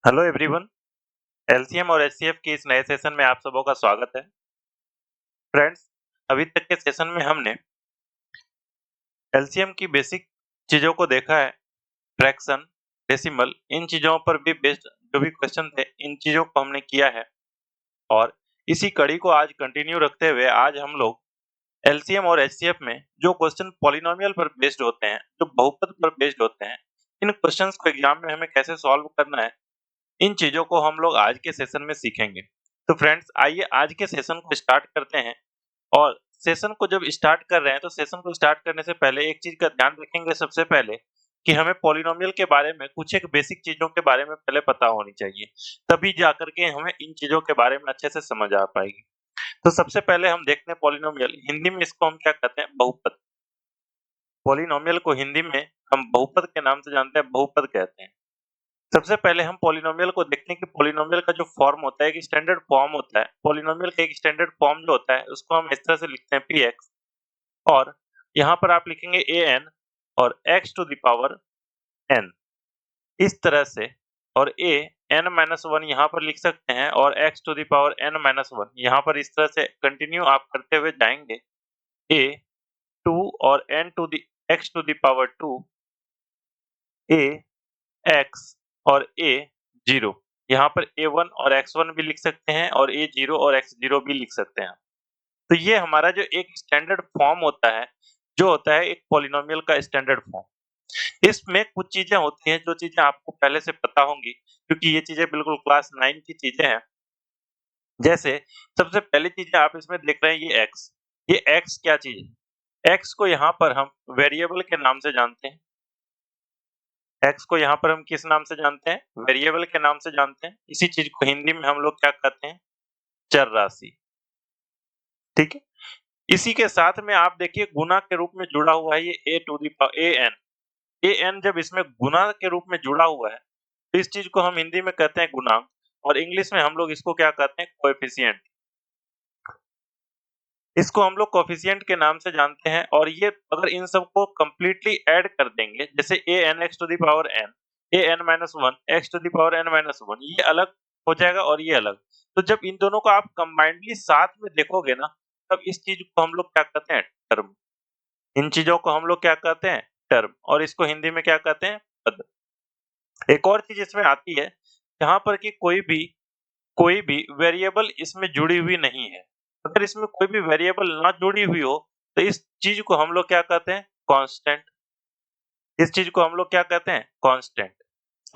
Hello everyone. LCM और HCF के इस नए सेशन में आप सबों का स्वागत है। फ्रेंड्स, अभी तक के सेशन में हमने एलसीएम की बेसिक चीज़ों को देखा है। फ्रैक्शन, डेसिमल, इन चीज़ों पर भी बेस्ड जो भी क्वेश्चन थे, इन चीज़ों को हमने किया है और इसी कड़ी को आज कंटिन्यू रखते हुए आज हम लोग एलसीएम और एचसीएफ में जो क्वेश्चन पॉलिनोमियल पर बेस्ड होते हैं, जो बहुपद पर बेस्ड होते हैं, इन क्वेश्चंस को एग्जाम में हमें कैसे सॉल्व करना है, इन चीजों को हम लोग आज के सेशन में सीखेंगे। तो फ्रेंड्स, आइए आज के सेशन को स्टार्ट करते हैं। और सेशन को जब स्टार्ट कर रहे हैं तो सेशन को स्टार्ट करने से पहले एक चीज का ध्यान रखेंगे सबसे पहले कि हमें पॉलिनोमियल के बारे में कुछ एक बेसिक चीजों के बारे में पहले पता होनी चाहिए, तभी जाकर के हमें इन चीजों के बारे में अच्छे से समझ आ पाएगी। तो सबसे पहले हम देखते हैं पॉलिनोमियल। हिंदी में इसको हम क्या कहते हैं? बहुपद। पॉलिनोमियल को हिंदी में हम बहुपद के नाम से जानते हैं, बहुपद कहते हैं। सबसे पहले हम पॉलिनोमियल को देखते हैं कि पॉलिनोमियल का जो फॉर्म होता है, एक स्टैंडर्ड फॉर्म होता है। पॉलिनोमियल का एक स्टैंडर्ड फॉर्म जो होता है उसको हम इस तरह से लिखते हैं px, और यहाँ पर आप लिखेंगे an और x to the power n, इस तरह से। और a n-1 यहाँ पर लिख सकते हैं और x to the power n-1 यहाँ पर इस तरह से कंटिन्यू आप करते हुए जाएंगे। a 2 और n to the x to the power 2, a x और a 0, यहाँ पर a1 और x1 भी लिख सकते हैं और a0 और x0 भी लिख सकते हैं। तो ये हमारा जो एक स्टैंडर्ड फॉर्म होता है, जो होता है एक पॉलिनोमियल का स्टैंडर्ड फॉर्म। इसमें कुछ चीजें होती हैं जो चीजें आपको पहले से पता होंगी, क्योंकि ये चीजें बिल्कुल क्लास 9 की चीजें हैं। जैसे सबसे पहली चीज आप इसमें देख रहे हैं, ये x क्या चीज है? x को यहाँ पर हम वेरिएबल के नाम से जानते हैं। x को यहाँ पर हम किस नाम से जानते हैं? वेरिएबल के नाम से जानते हैं। इसी चीज को हिंदी में हम लोग क्या कहते हैं? चर राशि। ठीक है। इसी के साथ में आप देखिए गुणा के रूप में जुड़ा हुआ है ये a to the power an। an जब इसमें गुणा के रूप में जुड़ा हुआ है तो इस चीज को हम हिंदी में कहते हैं गुणांक, और इंग्लिश में हम लोग इसको क्या कहते हैं? कोएफिशिएंट। इसको हम लोग कोएफिशिएंट के नाम से जानते हैं। और ये अगर इन सबको कंप्लीटली ऐड कर देंगे, जैसे an x to the power n, an-1 x to the power n-1, ये अलग हो जाएगा और ये अलग। तो जब इन दोनों को आप कंबाइंडली साथ में देखोगे ना, तब इस चीज को हम लोग क्या कहते हैं? टर्म। इन चीजों को हम लोग क्या कहते हैं? टर्म। और इसको हिंदी में क्या कहते हैं? पद। एक और चीज इसमें आती है, जहां पर कि कोई भी वेरिएबल इसमें जुड़ी हुई नहीं है। अगर इसमें कोई भी वेरिएबल ना जुड़ी हुई हो तो इस चीज को हम लोग क्या कहते हैं? कांस्टेंट। इस चीज को हम लोग क्या कहते हैं? कांस्टेंट।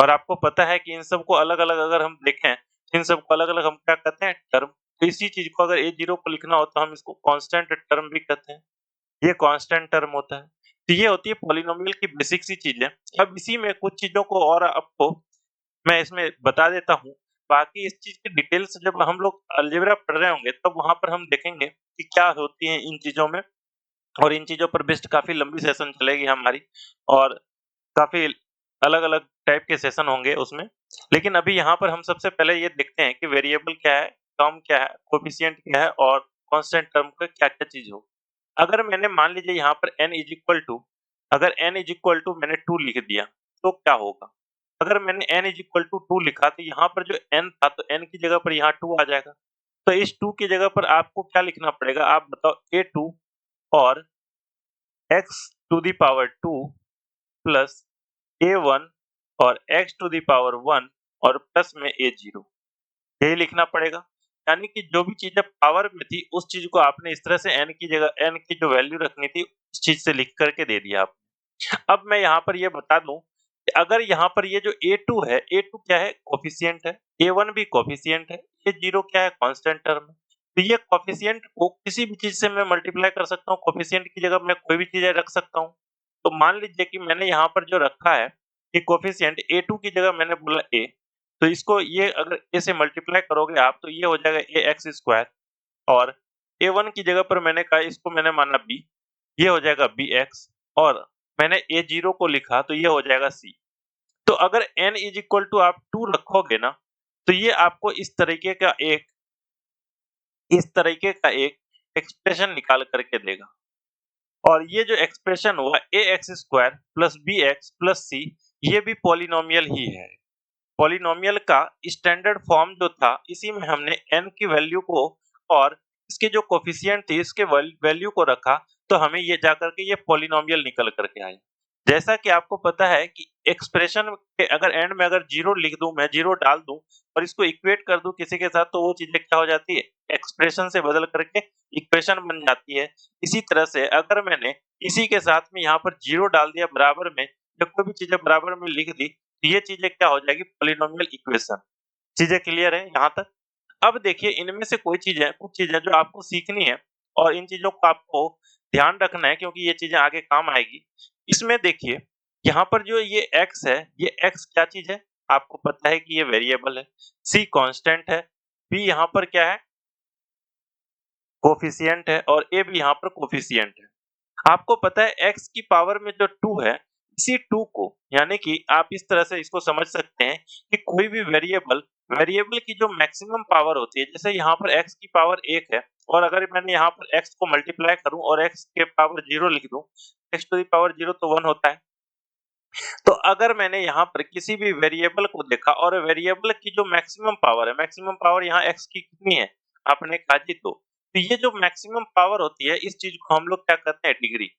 और आपको पता है कि इन सबको अलग-अलग अगर हम देखें, इन सबको अलग-अलग हम क्या कहते हैं? टर्म। तो इसी चीज को अगर a0 को लिखना हो तो हम इसको कांस्टेंट टर्म भी कहते हैं। ये कांस्टेंट टर्म होता है। तो ये होती है पॉलिनोमियल की बेसिक सी चीजें। अब इसी में कुछ चीजों को और आपको मैं इसमें बता देता हूँ। बाकी इस चीज की डिटेल्स जब हम लोग अलजेब्रा पढ़ रहे होंगे तब वहां पर हम देखेंगे कि क्या होती है इन चीजों में। और इन चीजों पर बेस्ड काफी लंबी सेशन चलेगी हमारी, और काफी अलग-अलग टाइप के सेशन होंगे उसमें। लेकिन अभी यहाँ पर हम सबसे पहले ये देखते हैं कि वेरिएबल क्या है, टर्म क्या है, कोएफिशिएंट क्या है और कांस्टेंट टर्म का क्या-क्या चीज हो। अगर मैंने मान लीजिए यहाँ पर n इज इक्वल टू, अगर n इज इक्वल टू मैंने 2 लिख दिया तो क्या होगा? अगर मैंने n इज इक्वल टू 2 लिखा तो यहाँ पर जो n था तो n की जगह पर यहाँ 2 आ जाएगा। तो इस 2 की जगह पर आपको क्या लिखना पड़ेगा? आप बताओ। a2 और x to the power 2 plus a1 और x टू दी पावर 1 और प्लस में a0, यही लिखना पड़ेगा। यानी कि जो भी चीजें पावर में थी उस चीज को आपने इस तरह से n की जगह n की जो वैल्यू रखनी थी उस चीज से लिख करके दे दिया आपने। अब मैं यहाँ पर ये बता दूं कि अगर यहाँ पर ये जो a2 है, a2 क्या है? कोएफिशिएंट है। a1 भी कोएफिशिएंट है। a0 क्या है? कांस्टेंट टर्म है। तो ये कोएफिशिएंट को किसी भी चीज से मैं मल्टीप्लाई कर सकता हूँ। कोएफिशिएंट की जगह मैं कोई भी चीजें रख सकता हूँ। तो मान लीजिए कि मैंने यहाँ पर जो रखा है कि कोएफिशिएंट a2 की जगह मैंने बोला a, तो इसको ये अगर a से मल्टीप्लाई करोगे आप तो ये हो जाएगा ax स्क्वायर। और a1 की जगह पर मैंने कहा, इसको मैंने माना b, ये हो जाएगा bx। और मैंने a0 को लिखा तो ये हो जाएगा c। तो अगर n इज इक्वल टू आप 2 रखोगे ना, तो ये आपको इस तरीके का एक एक्सप्रेशन निकाल करके देगा। और ये जो एक्सप्रेशन हुआ ax square plus bx plus c, ये भी पॉलिनोमियल ही है। पॉलिनोमियल का स्टैंडर्ड फॉर्म जो था, इसी में हमने n की वैल्यू को और इसके जो कोफिशिएंट थी इसके वैल्यू को रखा, तो हमें ये जाकर के ये पॉलिनोमियल निकल करके आया। जैसा कि आपको पता है कि एक्सप्रेशन के अगर एंड में अगर जीरो लिख दूं, मैं जीरो डाल दूं और इसको इक्वेट कर दूं किसी के साथ, तो वो चीजें क्या हो जाती है, एक्सप्रेशन से बदल करके इक्वेशन बन जाती है। इसी तरह से अगर मैंने इसी के साथ में यहाँ पर जीरो डाल दिया बराबर में, या कोई भी चीजें बराबर में लिख दी, तो ये चीजें क्या हो जाएगी, पॉलिनोमियल इक्वेशन। चीजें क्लियर है यहाँ तक? अब देखिए इनमें से कोई चीजें, कुछ चीजें जो आपको सीखनी है और इन चीजों को आपको ध्यान रखना है, क्योंकि ये चीजें आगे काम आएगी। इसमें देखिए यहाँ पर जो ये x है, ये x क्या चीज है, आपको पता है कि ये वेरिएबल है, c कांस्टेंट है, b यहाँ पर क्या है, कोफिशिएंट है, और a भी यहाँ पर कोफिशिएंट है। आपको पता है x की पावर में जो 2 है, इसी 2 को, यानी कि आप इस तरह से इसको समझ सकते हैं कि कोई भी वेरिएबल वेरिएबल की जो मैक्सिमम पावर होती है, जैसे यहाँ पर x की पावर 1 है और अगर मैंने यहाँ पर x को मल्टीप्लाई करूं और x के पावर 0 लिख दूं, x टू द पावर 0 तो 1 होता है। तो अगर मैंने यहाँ पर किसी भी वेरिएबल को देखा और वेरिएबल की जो मैक्सिमम पावर है, मैक्सिमम पावर यहाँ x की कितनी है, आपने कहा जी 2, तो ये जो मैक्सिमम पावर होती है, इस चीज को हम लोग क्या कहते हैं, डिग्री।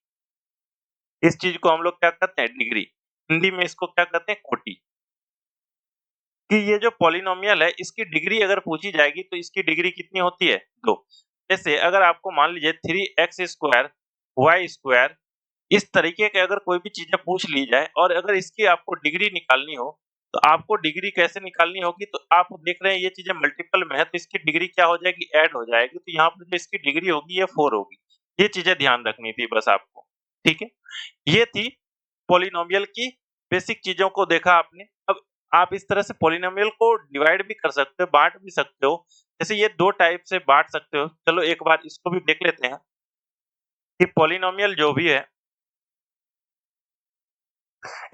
इस चीज को हम लोग क्या कहते हैं, डिग्री। हिंदी में इसको क्या कहते हैं, कोटि। कि ये जो पॉलिनोमियल है, इसकी डिग्री अगर पूछी जाएगी तो इसकी डिग्री कितनी होती है, 2। जैसे अगर आपको मान लीजिए 3x स्क्वायर y स्क्वायर, इस तरीके के अगर कोई भी चीजें पूछ ली जाए और अगर इसकी आपको डिग्री निकालनी हो, तो आपको डिग्री कैसे निकालनी होगी, तो आप देख रहे हैं ये चीजें मल्टीपल में है, तो इसकी डिग्री क्या हो जाएगी, ऐड हो जाएगी, तो यहाँ पर जो इसकी डिग्री होगी ये 4 होगी। ये चीजें ध्यान रखनी थी बस आपको, ठीक है। ये थी पॉलिनोमियल की बेसिक चीजों को देखा आपने। अब आप इस तरह से पॉलिनोमियल को डिवाइड भी कर सकते हो, बांट भी सकते हो। जैसे ये 2 टाइप से बांट सकते हो। चलो एक बार इसको भी देख लेते हैं कि पॉलिनोमियल जो भी है,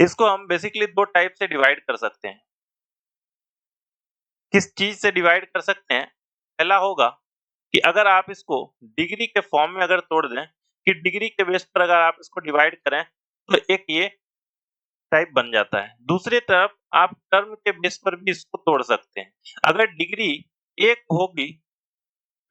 इसको हम बेसिकली 2 टाइप से डिवाइड कर सकते हैं। किस चीज से डिवाइड कर सकते हैं? पहला होगा कि अगर आप इसको डिग्री के फॉर्म में अगर तोड़ दें, कि डिग्री के बेस पर अगर आप इसको डिवाइड करें, तो एक ये टाइप बन जाता है। दूसरी तरफ आप टर्म के बेस पर भी इसको तोड़ सकते हैं। अगर डिग्री 1 होगी,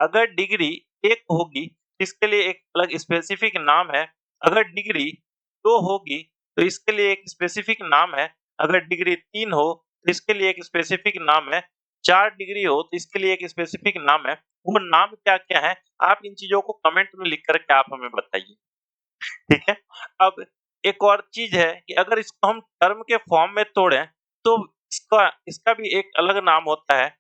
अगर डिग्री 1 होगी, इसके लिए एक अलग स्पेसिफिक नाम है। अगर डिग्री 2 होगी, तो इसके लिए एक स्पेसिफिक नाम है। अगर डिग्री 3 हो, तो इसके लिए एक स्पेसिफिक नाम है। 4 डिग्री हो, तो इसके लिए एक स्पेसिफिक नाम है। वो नाम क्या-क्या है, आप इन चीज़ों को कमेंट में लिख कर के आप हमें बताइए। ठीक है? अब एक और चीज़ है कि अगर इसको हम टर्म के फॉर्म में तोड़ें, तो इसका इसका भी एक अलग नाम होता है,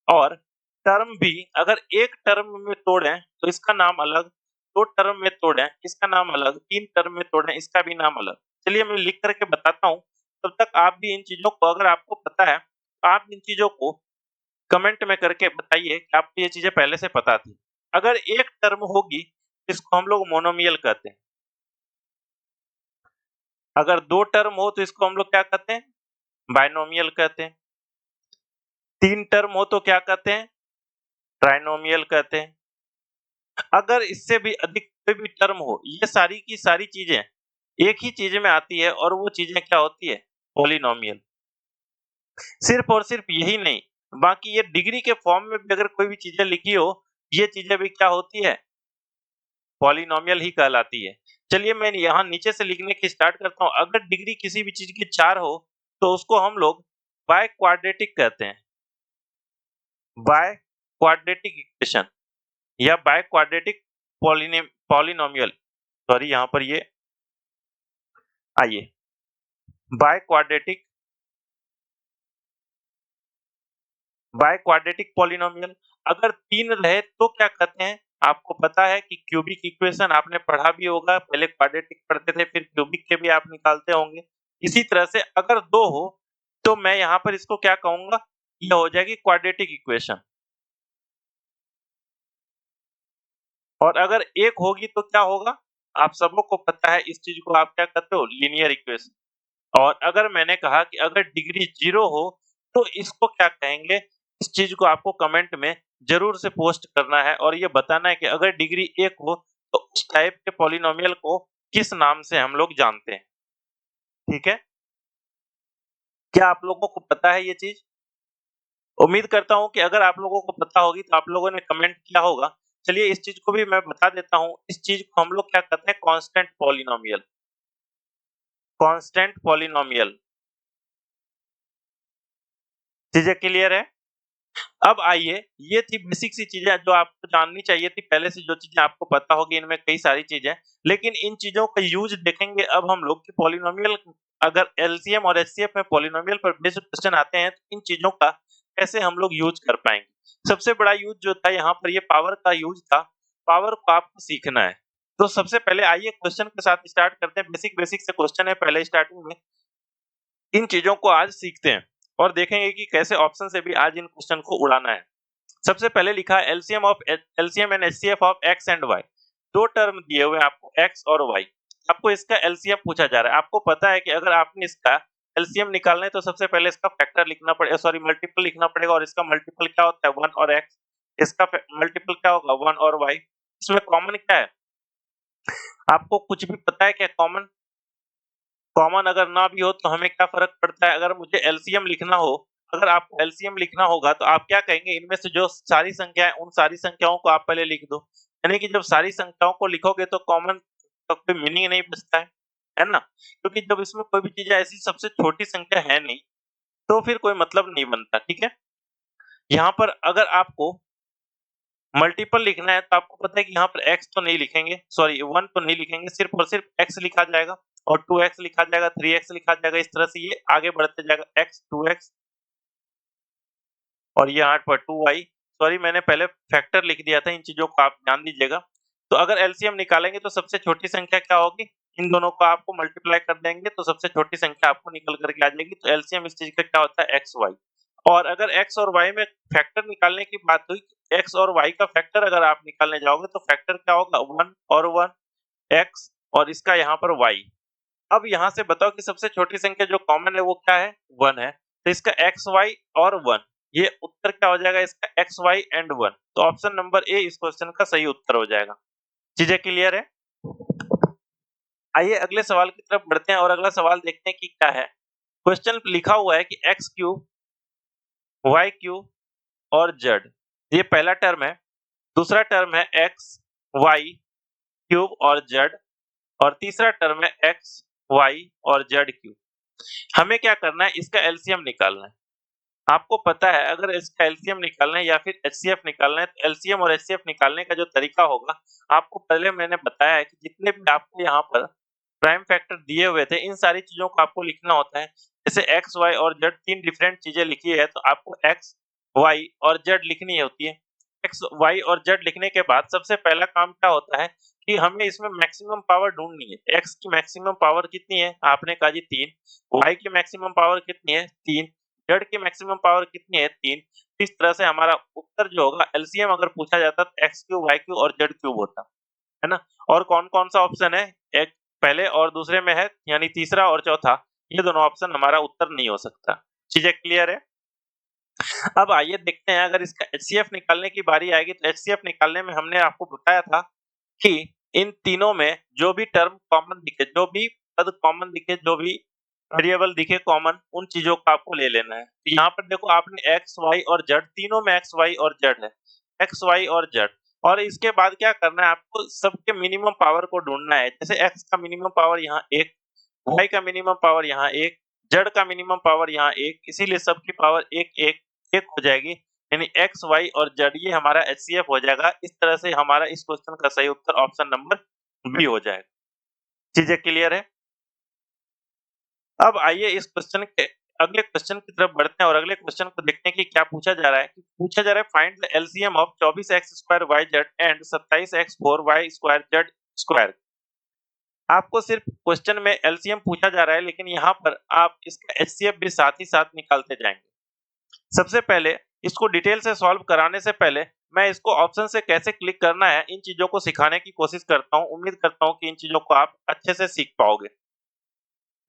और टर्म भी अगर एक टर्म में तोड़ें, तो इसका नाम अलग, 2 टर्म में तोड़ें, इसका नाम अलग, 3 टर्म में तोड़ें, इसका भी नाम अलग। चलिए मैं लिख कर के बताता हूँ, तब तक आप भी इन चीज़ों को, अगर आपको पता है, तो आप इन चीज़ों को कमेंट में करके बताइए कि आपको ये चीज़ें पहले से पता थी। अगर एक टर्म होगी, इसको हम लोग मोनोमियल कहते हैं। अगर 2 टर्म हो तो इसको हम लोग क्या कहते हैं? बायनोमियल कहते हैं। 3 टर्म हो तो क्या कहते हैं? ट्राइनोमियल कहते हैं। अगर इससे भी अधिक कोई भी टर्म हो, ये सारी की सारी चीज़ें एक ही चीज़ में आती है और वो चीज़ें क्या होती है? पॉलिनोमियल। सिर्फ़ और सिर्फ़ यही नहीं, बाकी ये डिग्री के फॉर्म में भी अगर कोई भी चीज़ें लिखी हो, ये चीज़ें भी क्या होती है? पॉलिनोमियल ही कहलाती है। चलिए मैं यहाँ नीचे से लिखने की स्टार्ट करता हूँ। अगर डिग्री किसी भी चीज़ की 4 हो, तो उसको हम लोग बाय क्वाड्रेटिक कहते हैं। बाय क्वाड्रेटिक इक्वेशन या बाय क्वाड्रेटिक पॉलिनोमियल, सॉरी यहाँ पर ये आइए, बाय क्वाड्रेटिक पॉलिनोमियल। अगर 3 रहे तो क्या कहते हैं? आपको पता है कि क्यूबिक इक्वेशन आपने पढ़ा भी होगा, पहले क्वाड्रेटिक पढ़ते थे, फिर क्यूबिक के भी आप निकालते होंगे। इसी तरह से अगर 2 हो, तो मैं यहाँ पर इसको क्या कहूँगा? ये हो जाएगी क्वाड्रेटिक इक्वेशन। और अगर 1 होगी तो क्या होगा? आप सबों को पता है, इस चीज़ को आप क्या कहते हो? Linear equation. और अगर मैंने कहा कि अगर डिग्री 0 हो, तो इसको क्या कहेंगे? इस चीज़ को आपको कमेंट में ज़रूर से पोस्ट करना है और ये बताना है कि अगर डिग्री 1 हो, तो उस टाइप के पॉलिनोमियल को किस नाम से हम लोग जानते हैं। ठीक है? क्या आप लोगों को पता है ये चीज? उम्मीद करता हूँ कि अगर आप लोगों को पता होगी तो आप लोगों ने कमेंट किया होगा। चलिए इस चीज को भी मैं बता देता हूँ। इस चीज को हम लोग क्या कहते हैं? Constant polynomial. Constant polynomial. चीजें क्लियर है? अब आइए, ये थी बेसिक सी चीजें जो आपको जाननी चाहिए थी पहले से, जो चीजें आपको पता होगी, इनमें कई सारी चीजें। लेकिन इन चीजों का यूज देखेंगे अब हम लोग कि पॉलिनोमियल, अगर एलसीएम और एचसीएफ में पॉलिनोमियल पर बेस्ड क्वेश्चन आते हैं तो इन चीजों का कैसे हम लोग यूज कर पाएंगे। सबसे बड़ा यूज जो था यहाँ पर, ये पावर का यूज था। पावर को आपको सीखना है। तो सबसे पहले आइए क्वेश्चन के साथ स्टार्ट करते हैं। बेसिक बेसिक से क्वेश्चन है पहले स्टार्टिंग में। इन चीजों को आज सीखते हैं और देखेंगे कि कैसे ऑप्शन से भी आज इन क्वेश्चन को उड़ाना है। सबसे पहले लिखा है LCM and HCF of X and Y. दो टर्म दिए हुए हैं आपको, एक्स और वाई। आपको इसका एलसीएम पूछा जा रहा है। आपको पता है कि अगर आपने इसका एलसीएम निकालना है तो सबसे पहले इसका फैक्टर लिखना पड़ेगा, सॉरी मल्टीपल लिखना पड़ेगा। और इसका मल्टीपल क्या होता है? 1 और एक्स। इसका मल्टीपल क्या होगा? 1 और वाई। इसमें कॉमन क्या है? आपको कुछ भी पता है क्या कॉमन? कॉमन अगर ना भी हो तो हमें क्या फर्क पड़ता है? अगर मुझे एलसीएम लिखना हो, अगर आपको एलसीएम लिखना होगा तो आप क्या कहेंगे? इनमें से जो सारी संख्या है उन सारी संख्याओं को आप पहले लिख दो। यानी कि जब सारी संख्याओं को लिखोगे तो कॉमन का कोई मीनिंग नहीं बचता है ना? क्योंकि जब इसमें कोई भी चीज ऐसी सबसे छोटी संख्या है नहीं, तो फिर कोई मतलब नहीं बनता। ठीक है? यहाँ पर अगर आपको मल्टीपल लिखना है तो आपको पता है कि यहाँ पर x तो नहीं लिखेंगे, सॉरी 1 तो नहीं लिखेंगे, सिर्फ और सिर्फ x लिखा जाएगा और 2x लिखा जाएगा, 3x लिखा जाएगा। इस तरह से ये आगे बढ़ते जाएगा, x 2x और ये यहाँ पर 2y। सॉरी मैंने पहले फैक्टर लिख दिया था, इन चीजों को आप ध्यान दीजिएगा। तो अगर एलसीएम निकालेंगे तो सबसे छोटी संख्या क्या होगी? इन दोनों को आपको मल्टीप्लाई कर देंगे तो सबसे छोटी संख्या आपको निकल करके आ जाएगी। तो एलसीएम इस चीज का क्या होता है? X Y. और अगर x और y में फैक्टर निकालने की बात हुई, x और y का फैक्टर अगर आप निकालने जाओगे तो फैक्टर क्या होगा? 1 और 1 x और इसका यहाँ पर y। अब यहाँ से बताओ कि सबसे छोटी संख्या जो कॉमन है वो क्या है? 1 है। तो इसका एक्स वाई और 1, ये उत्तर क्या हो जाएगा इसका? X Y and 1। तो ऑप्शन नंबर ए इस क्वेश्चन का सही उत्तर हो जाएगा। चीजें क्लियर है? आइए अगले सवाल की तरफ बढ़ते हैं और अगला सवाल देखते हैं कि क्या है। क्वेश्चन लिखा हुआ है कि एक्स क्यूब, वाई क्यूब और जेड, ये पहला टर्म है। दूसरा टर्म है एक्स वाई क्यूब और जेड और तीसरा टर्म है एक्स वाई और जेड क्यूब। हमें क्या करना है? इसका एलसीएम निकालना है। आपको पता है अगर इसका एलसीएम निकालना है या फिर एचसीएफ निकालना है तो एलसीएम और एचसीएफ निकालने का जो तरीका होगा, आपको पहले मैंने बताया है कि जितने भी आपको यहाँ पर प्राइम फैक्टर दिए हुए थे, इन सारी चीजों को आपको लिखना होता है। जैसे एक्स वाई और जेड तीन डिफरेंट चीजें लिखी है तो आपको एक्स वाई और जेड लिखनी होती है। एक्स वाई और जेड लिखने के बाद सबसे पहला काम क्या होता है कि हमें इसमें मैक्सिमम पावर ढूंढनी है। एक्स की मैक्सिमम पावर कितनी है? आपने कहा जी 3। वाई की मैक्सिमम पावर कितनी है? 3। जेड की मैक्सिमम पावर कितनी है? 3। इस तरह से हमारा उत्तर जो होगा, एलसीएम अगर पूछा जाता तो एक्स क्यूब, वाई क्यूब और जेड क्यूब होता है ना। और कौन कौन सा ऑप्शन है? एक पहले और दूसरे में है, यानी तीसरा और चौथा, ये दोनों ऑप्शन हमारा उत्तर नहीं हो सकता। चीजें क्लियर है? अब आइए देखते हैं, अगर इसका एचसीएफ निकालने की बारी आएगी तो एचसीएफ निकालने में हमने आपको बताया था कि इन तीनों में जो भी टर्म कॉमन दिखे, जो भी पद कॉमन दिखे, जो भी वेरिएबल दिखे कॉमन, उन चीजों को आपको ले लेना है। तो यहाँ पर देखो, आपने एक्स वाई और जेड, तीनों में एक्स वाई और जेड है, एक्स वाई और जेड। और इसके बाद क्या करना है? आपको सबके मिनिमम पावर को ढूंढना है। जैसे एक्स का मिनिमम पावर यहाँ 1, वाई का मिनिमम पावर यहाँ 1, जेड का मिनिमम पावर यहाँ 1, इसीलिए सबकी पावर 1 1 1 हो जाएगी। यानी एक्स वाई और जेड ये हमारा एचसीएफ हो जाएगा। इस तरह से हमारा इस क्वेश्चन का सही उत्तर ऑप्शन नंबर बी हो जाएगा। चीजें क्लियर है? अब आइए इस क्वेश्चन के अगले क्वेश्चन की तरफ बढ़ते हैं और अगले क्वेश्चन को देखते हैं कि क्या पूछा जा रहा है। पूछा जा रहा है find the LCM of 24x² yz and 27x4 y² z square. आपको सिर्फ क्वेश्चन में एलसीएम पूछा जा रहा है, लेकिन यहाँ पर आप इसका एचसीएफ भी साथ ही साथ निकालते जाएंगे। सबसे पहले इसको डिटेल से सॉल्व कराने से पहले मैं इसको ऑप्शन से कैसे क्लिक करना है, इन चीजों को सिखाने की कोशिश करता हूँ। उम्मीद करता हूँ कि इन चीजों को आप अच्छे से सीख पाओगे।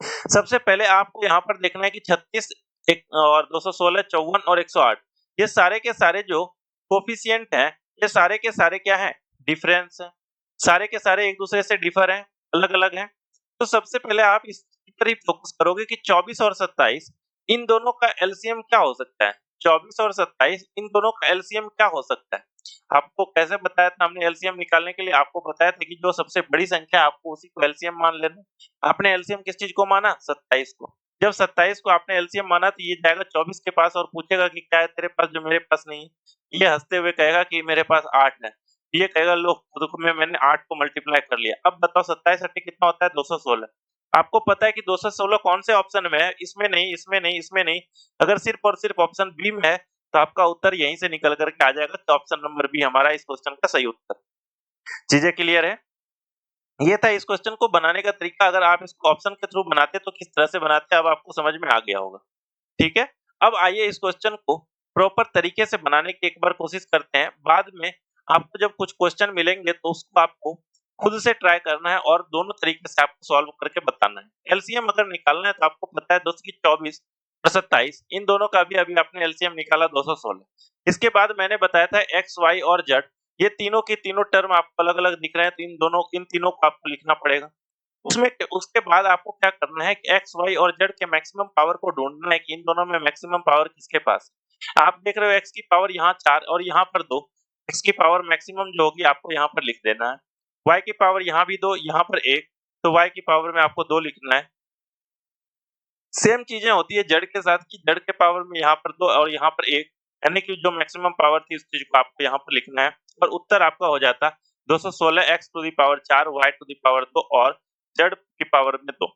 सबसे पहले आपको यहाँ पर देखना है कि 36 और 216, 54 और 108, ये सारे के सारे जो कोफिशिएंट हैं, ये सारे के सारे क्या हैं? डिफरेंस हैं। सारे के सारे एक दूसरे से डिफर हैं, अलग अलग हैं। तो सबसे पहले आप इस पर ही फोकस करोगे कि 24 और 27 इन दोनों का एलसीएम क्या हो सकता है? 24 और 27, इन दोनों का एलसीएम क्या हो सकता है? आपको कैसे बताया था हमने एलसीएम निकालने के लिए? आपको बताया था कि जो सबसे बड़ी संख्या है आपको उसी को एलसीएम मान लेना है। आपने एलसीएम किस चीज़ को माना? 27 को। जब 27 को आपने एलसीएम माना तो ये जाएगा 24 के पास और पूछेगा कि क्या है तेरे पास जो मेरे पास नहीं है? ये हँसते हुए कहेगा कि मेरे पास 8 है। ये कहेगा लो खुद को मैंने 8 को मल्टीप्लाई कर लिया। अब बताओ 27 अट्ठे कितना होता है? 216। आपको पता है कि 216 कौन से ऑप्शन में है? इसमें नहीं, इसमें नहीं, इसमें नहीं। अगर सिर्फ और सिर्फ ऑप्शन बी में है तो आपका उत्तर यहीं से निकल कर के आ जाएगा कि ऑप्शन नंबर बी हमारा इस क्वेश्चन का सही उत्तर। चीजें क्लियर है? ये था इस क्वेश्चन को बनाने का तरीका। अगर आप इसको ऑप्शन के थ्रू बनाते तो किस तरह से बनाते अब आपको समझ में आ गया होगा। ठीक है? अब आइए इस क्वेश्चन को प्रॉपर तरीके से बनाने की एक बार कोशिश करते हैं। बाद में आपको जब कुछ क्वेश्चन मिलेंगे तो उसको आपको खुद से ट्राई करना है और दोनों तरीके से आपको सॉल्व करके बताना है। एलसीएम अगर निकालना है तो आपको पता है 2 की 24 और 27 इन दोनों का अभी आपने एलसीएम निकाला 216। इसके बाद मैंने बताया था एक्स, वाई और जेड ये तीनों के तीनों टर्म आपको अलग-अलग दिख रहे हैं तो इन तीनों को आपको लिखना पड़ेगा। उसमें उसके बाद आपको क्या करना है कि एक्स, वाई और जेड के मैक्सिमम पावर को ढूँढना है कि इन दोनों में मैक्सिमम पावर किसके पास है। आप देख रहे हो एक्स की पावर यहाँ 4 और यहाँ पर 2। एक्स की पावर मैक्सिमम जो होगी आपको यहाँ पर लिख देना है। वाई की पावर यहाँ भी 2, यहाँ पर 1, तो वाई की पावर में आपको 2 लिखना है। सेम चीजें होती है जेड के साथ कि जेड के पावर में यहाँ पर 2 और यहाँ पर 1, यानी कि जो मैक्सिमम पावर थी उस चीज को आपको यहाँ पर लिखना है और उत्तर आपका हो जाता 216 X to the power 4 Y to the power 2 और जेड की पावर में 2।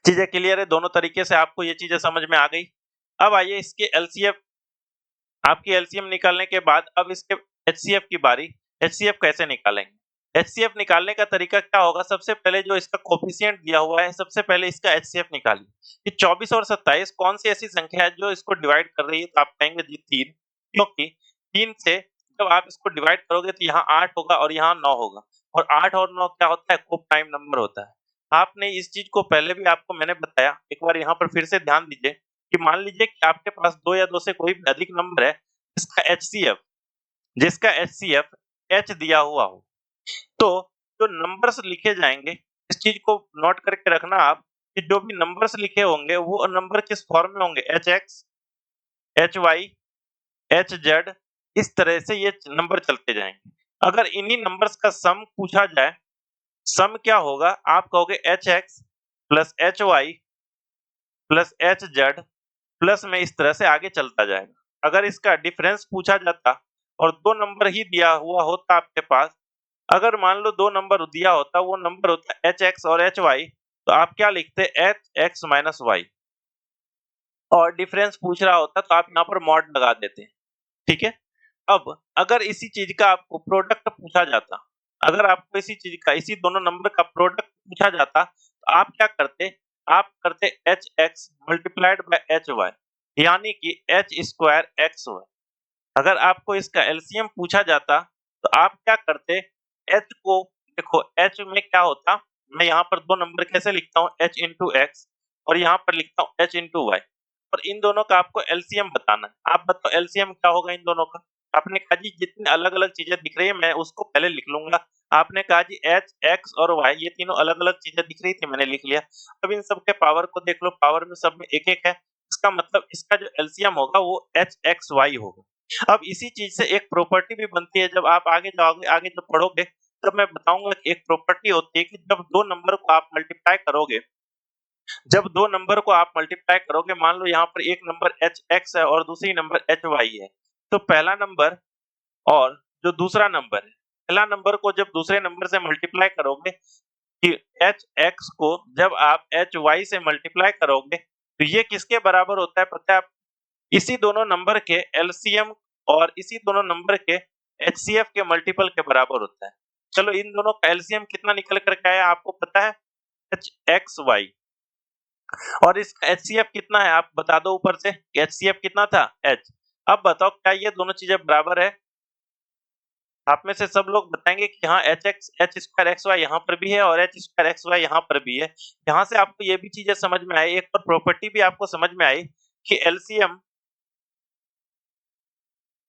चीजें क्लियर है? दोनों तरीके से आपको ये चीजें समझ में आ गई। अब आइए इसके एलसीएम आपकी एलसीएम निकालने के बाद अब इसके एचसीएफ की बारी। एचसीएफ कैसे निकालेंगे? एचसीएफ निकालने का तरीका क्या होगा? सबसे पहले जो इसका कोएफिशिएंट दिया हुआ है सबसे पहले इसका एचसीएफ निकालिए कि 24 और 27 कौन सी ऐसी संख्या है जो इसको डिवाइड कर रही है? तो आप कहेंगे जी 3, क्योंकि 3 से जब आप इसको डिवाइड करोगे तो यहाँ 8 होगा और यहाँ 9 होगा और 8 और 9 क्या होता है? को प्राइम नंबर होता है। आपने इस चीज को पहले भी आपको मैंने बताया, एक बार यहाँ पर फिर से ध्यान दीजिए कि मान लीजिए कि आपके पास 2 या 2 से कोई भी अधिक नंबर है जिसका एचसीएफ एच दिया हुआ हो, तो जो नंबर्स लिखे जाएंगे इस चीज को नोट करके रखना आप कि जो भी नंबर्स लिखे होंगे वो नंबर किस फॉर्म में होंगे? H X, H Y, H Z, इस तरह से ये नंबर चलते जाएंगे। अगर इन्हीं नंबर्स का सम पूछा जाए, सम क्या होगा? आप कहोगे H X plus H Y plus H Z plus में इस तरह से आगे चलता जाएगा। अगर इसका डिफरेंस पूछा जाता और 2 नंबर ही दिया हुआ होता आपके पास, अगर मान लो 2 नंबर दिया होता, वो नंबर होता एच एक्स और एच वाई, तो आप क्या लिखते? एच एक्स माइनस वाई और डिफरेंस पूछ रहा होता तो आप यहाँ पर मॉड लगा देते। ठीक है? अब अगर इसी चीज का आपको प्रोडक्ट पूछा जाता, अगर आपको इसी चीज का इसी दोनों नंबर का प्रोडक्ट पूछा जाता तो आप क्या करते? आप करते H X multiplied by H Y यानी कि एच स्क्वायर एक्स वाई। अगर आपको इसका एलसीएम पूछा जाता तो आप क्या करते? एच को देखो एच में क्या होता, मैं यहाँ पर 2 नंबर कैसे लिखता हूँ? एच इंटू एक्स और यहाँ पर लिखता हूँ एच इंटू वाई और इन दोनों का आपको एलसीएम बताना है। आप बताओ एलसीएम क्या होगा इन दोनों का? आपने कहा जी जितनी अलग-अलग चीजें दिख रही है मैं उसको पहले लिख लूंगा। आपने कहा जी एच, एक्स और वाई ये तीनों अलग-अलग चीजें दिख रही थी मैंने लिख लिया। अब इन सब के पावर को देख लो, पावर में सब में 1-1 है। इसका मतलब इसका जो एलसीएम होगा वो एच एक्स वाई होगा। अब इसी चीज से एक प्रॉपर्टी भी बनती है, जब आप आगे जाओगे, आगे जब पढ़ोगे तब मैं बताऊंगा कि एक प्रॉपर्टी होती है कि जब 2 नंबर को आप मल्टीप्लाई करोगे, जब 2 नंबर को आप मल्टीप्लाई करोगे, मान लो यहाँ पर एक नंबर एच एक्स है और दूसरी नंबर एच वाई है, तो पहला नंबर और जो दूसरा नंबर है, पहला नंबर को जब दूसरे नंबर से मल्टीप्लाई करोगे कि एच एक्स को जब आप एच वाई से मल्टीप्लाई करोगे तो ये किसके बराबर होता है पता है आप? इसी दोनों नंबर के एलसीएम और इसी दोनों नंबर के एचसीएफ के मल्टीपल के बराबर होता है। चलो इन दोनों का एलसीएम कितना निकल कर के आया आपको पता है? एच एक्स वाई और इसका एचसीएफ कितना है आप बता दो ऊपर से? एचसीएफ कितना था? एच। अब बताओ क्या ये दोनों चीजें बराबर है? आप में से सब लोग बताएंगे कि हाँ H X H square X Y यहाँ पर भी है और एच स्क्वायर एक्स वाई यहाँ पर भी है। यहाँ से आपको ये भी चीजें समझ में आई, एक और प्रॉपर्टी भी आपको समझ में आई कि एलसीएम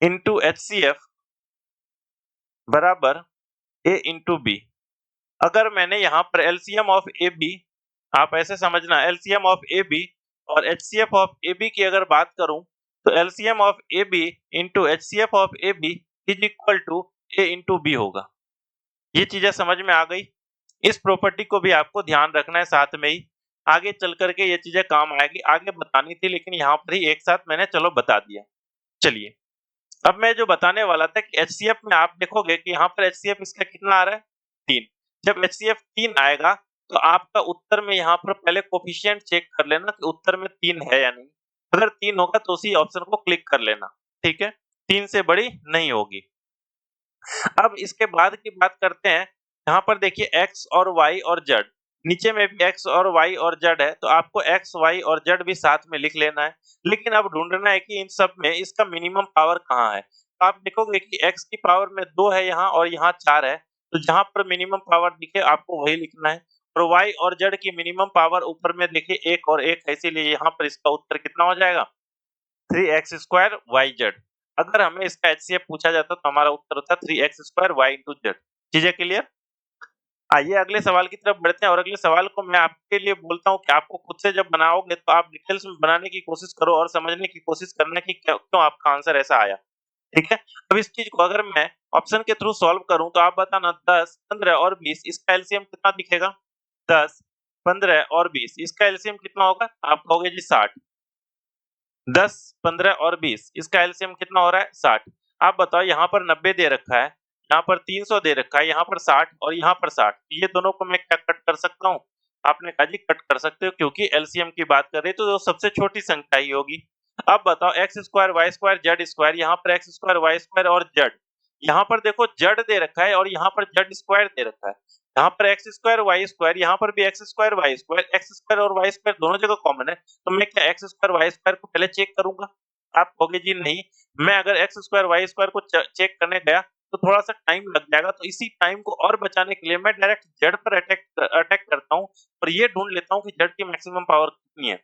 इंटू एचसीएफ बराबर ए इंटू बी। अगर मैंने यहाँ पर एलसीएम ऑफ ए बी, आप ऐसे समझना एलसीएम ऑफ ए बी और HCF ऑफ AB की अगर बात करूं तो LCM of AB into HCF of AB is equal to A into B होगा। ये चीजें समझ में आ गई। इस प्रॉपर्टी को भी आपको ध्यान रखना है साथ में ही, आगे चल करके ये चीजें काम आएगी। आगे बतानी थी लेकिन यहाँ पर ही एक साथ मैंने चलो बता दिया। चलिए अब मैं जो बताने वाला था कि HCF में आप देखोगे कि यहाँ पर HCF इसका कितना आ रहा है 3। जब HCF 3 आएगा तो आपका उत्तर में यहाँ पर पहले कोफिशिएंट चेक कर लेना कि उत्तर में 3 है या नहीं। अगर 3 होगा तो उसी ऑप्शन को क्लिक कर लेना, ठीक है, 3 से बड़ी नहीं होगी। अब इसके बाद की बात करते हैं। यहाँ पर देखिए x और y और z, नीचे में भी x और y और z है तो आपको x, y और z भी साथ में लिख लेना है। लेकिन अब ढूंढना है कि इन सब में इसका मिनिमम पावर कहाँ है। तो आप देखोगे कि x की पावर में 2 है यहाँ और यहाँ 4 है, तो जहां पर मिनिमम पावर दिखे आपको वही लिखना है। और y और z की मिनिमम पावर ऊपर में देखिए 1 और 1 है, इसीलिए यहाँ पर इसका उत्तर कितना हो जाएगा 3x² yz। अगर हमें इसका HCF पूछा जाता तो हमारा उत्तर होता 3x² y into z। चीजें क्लियर? आइए अगले सवाल की तरफ बढ़ते हैं और अगले सवाल को मैं आपके लिए बोलता हूं कि आपको खुद से जब बनाओगे तो आप डिटेल्स में बनाने की कोशिश करो और समझने की कोशिश करना कि क्यों आपका आंसर ऐसा आया, ठीक है। अब इस चीज को अगर मैं ऑप्शन के थ्रू सॉल्व करूं तो आप बताना 10, 15 और 20 इसका एलसीएम कितना दिखेगा। 10, 15 और 20 इसका एलसीएम कितना होगा, आप कहोगे जी 60। 10, 15 और 20 इसका एलसीएम कितना हो रहा है 60। आप बताओ यहाँ पर 90 दे रखा है, यहाँ पर 300 दे रखा है, यहाँ पर 60 और यहाँ पर 60, ये दोनों को मैं क्या कट कर सकता हूँ। आपने कहा जी कट कर सकते हो क्योंकि एलसीएम की बात कर रहे तो सबसे छोटी संख्या ही होगी। अब बताओ x² y² z², यहाँ पर x² y² और z, यहाँ पर देखो z दे रखा है और यहाँ पर z² दे रखा है। यहाँ पर x² y², यहाँ पर भी x² y², x² और y² दोनों जगह कॉमन है, तो मैं क्या x² y² को पहले चेक करूंगा। आप कहोगे जी नहीं, मैं अगर x² y² को चेक करने गया तो थोड़ा सा टाइम लग जाएगा, तो इसी टाइम को और बचाने के लिए मैं डायरेक्ट z पर अटैक करता हूँ और ये ढूंढ लेता हूँ कि z की मैक्सिमम पावर कितनी है।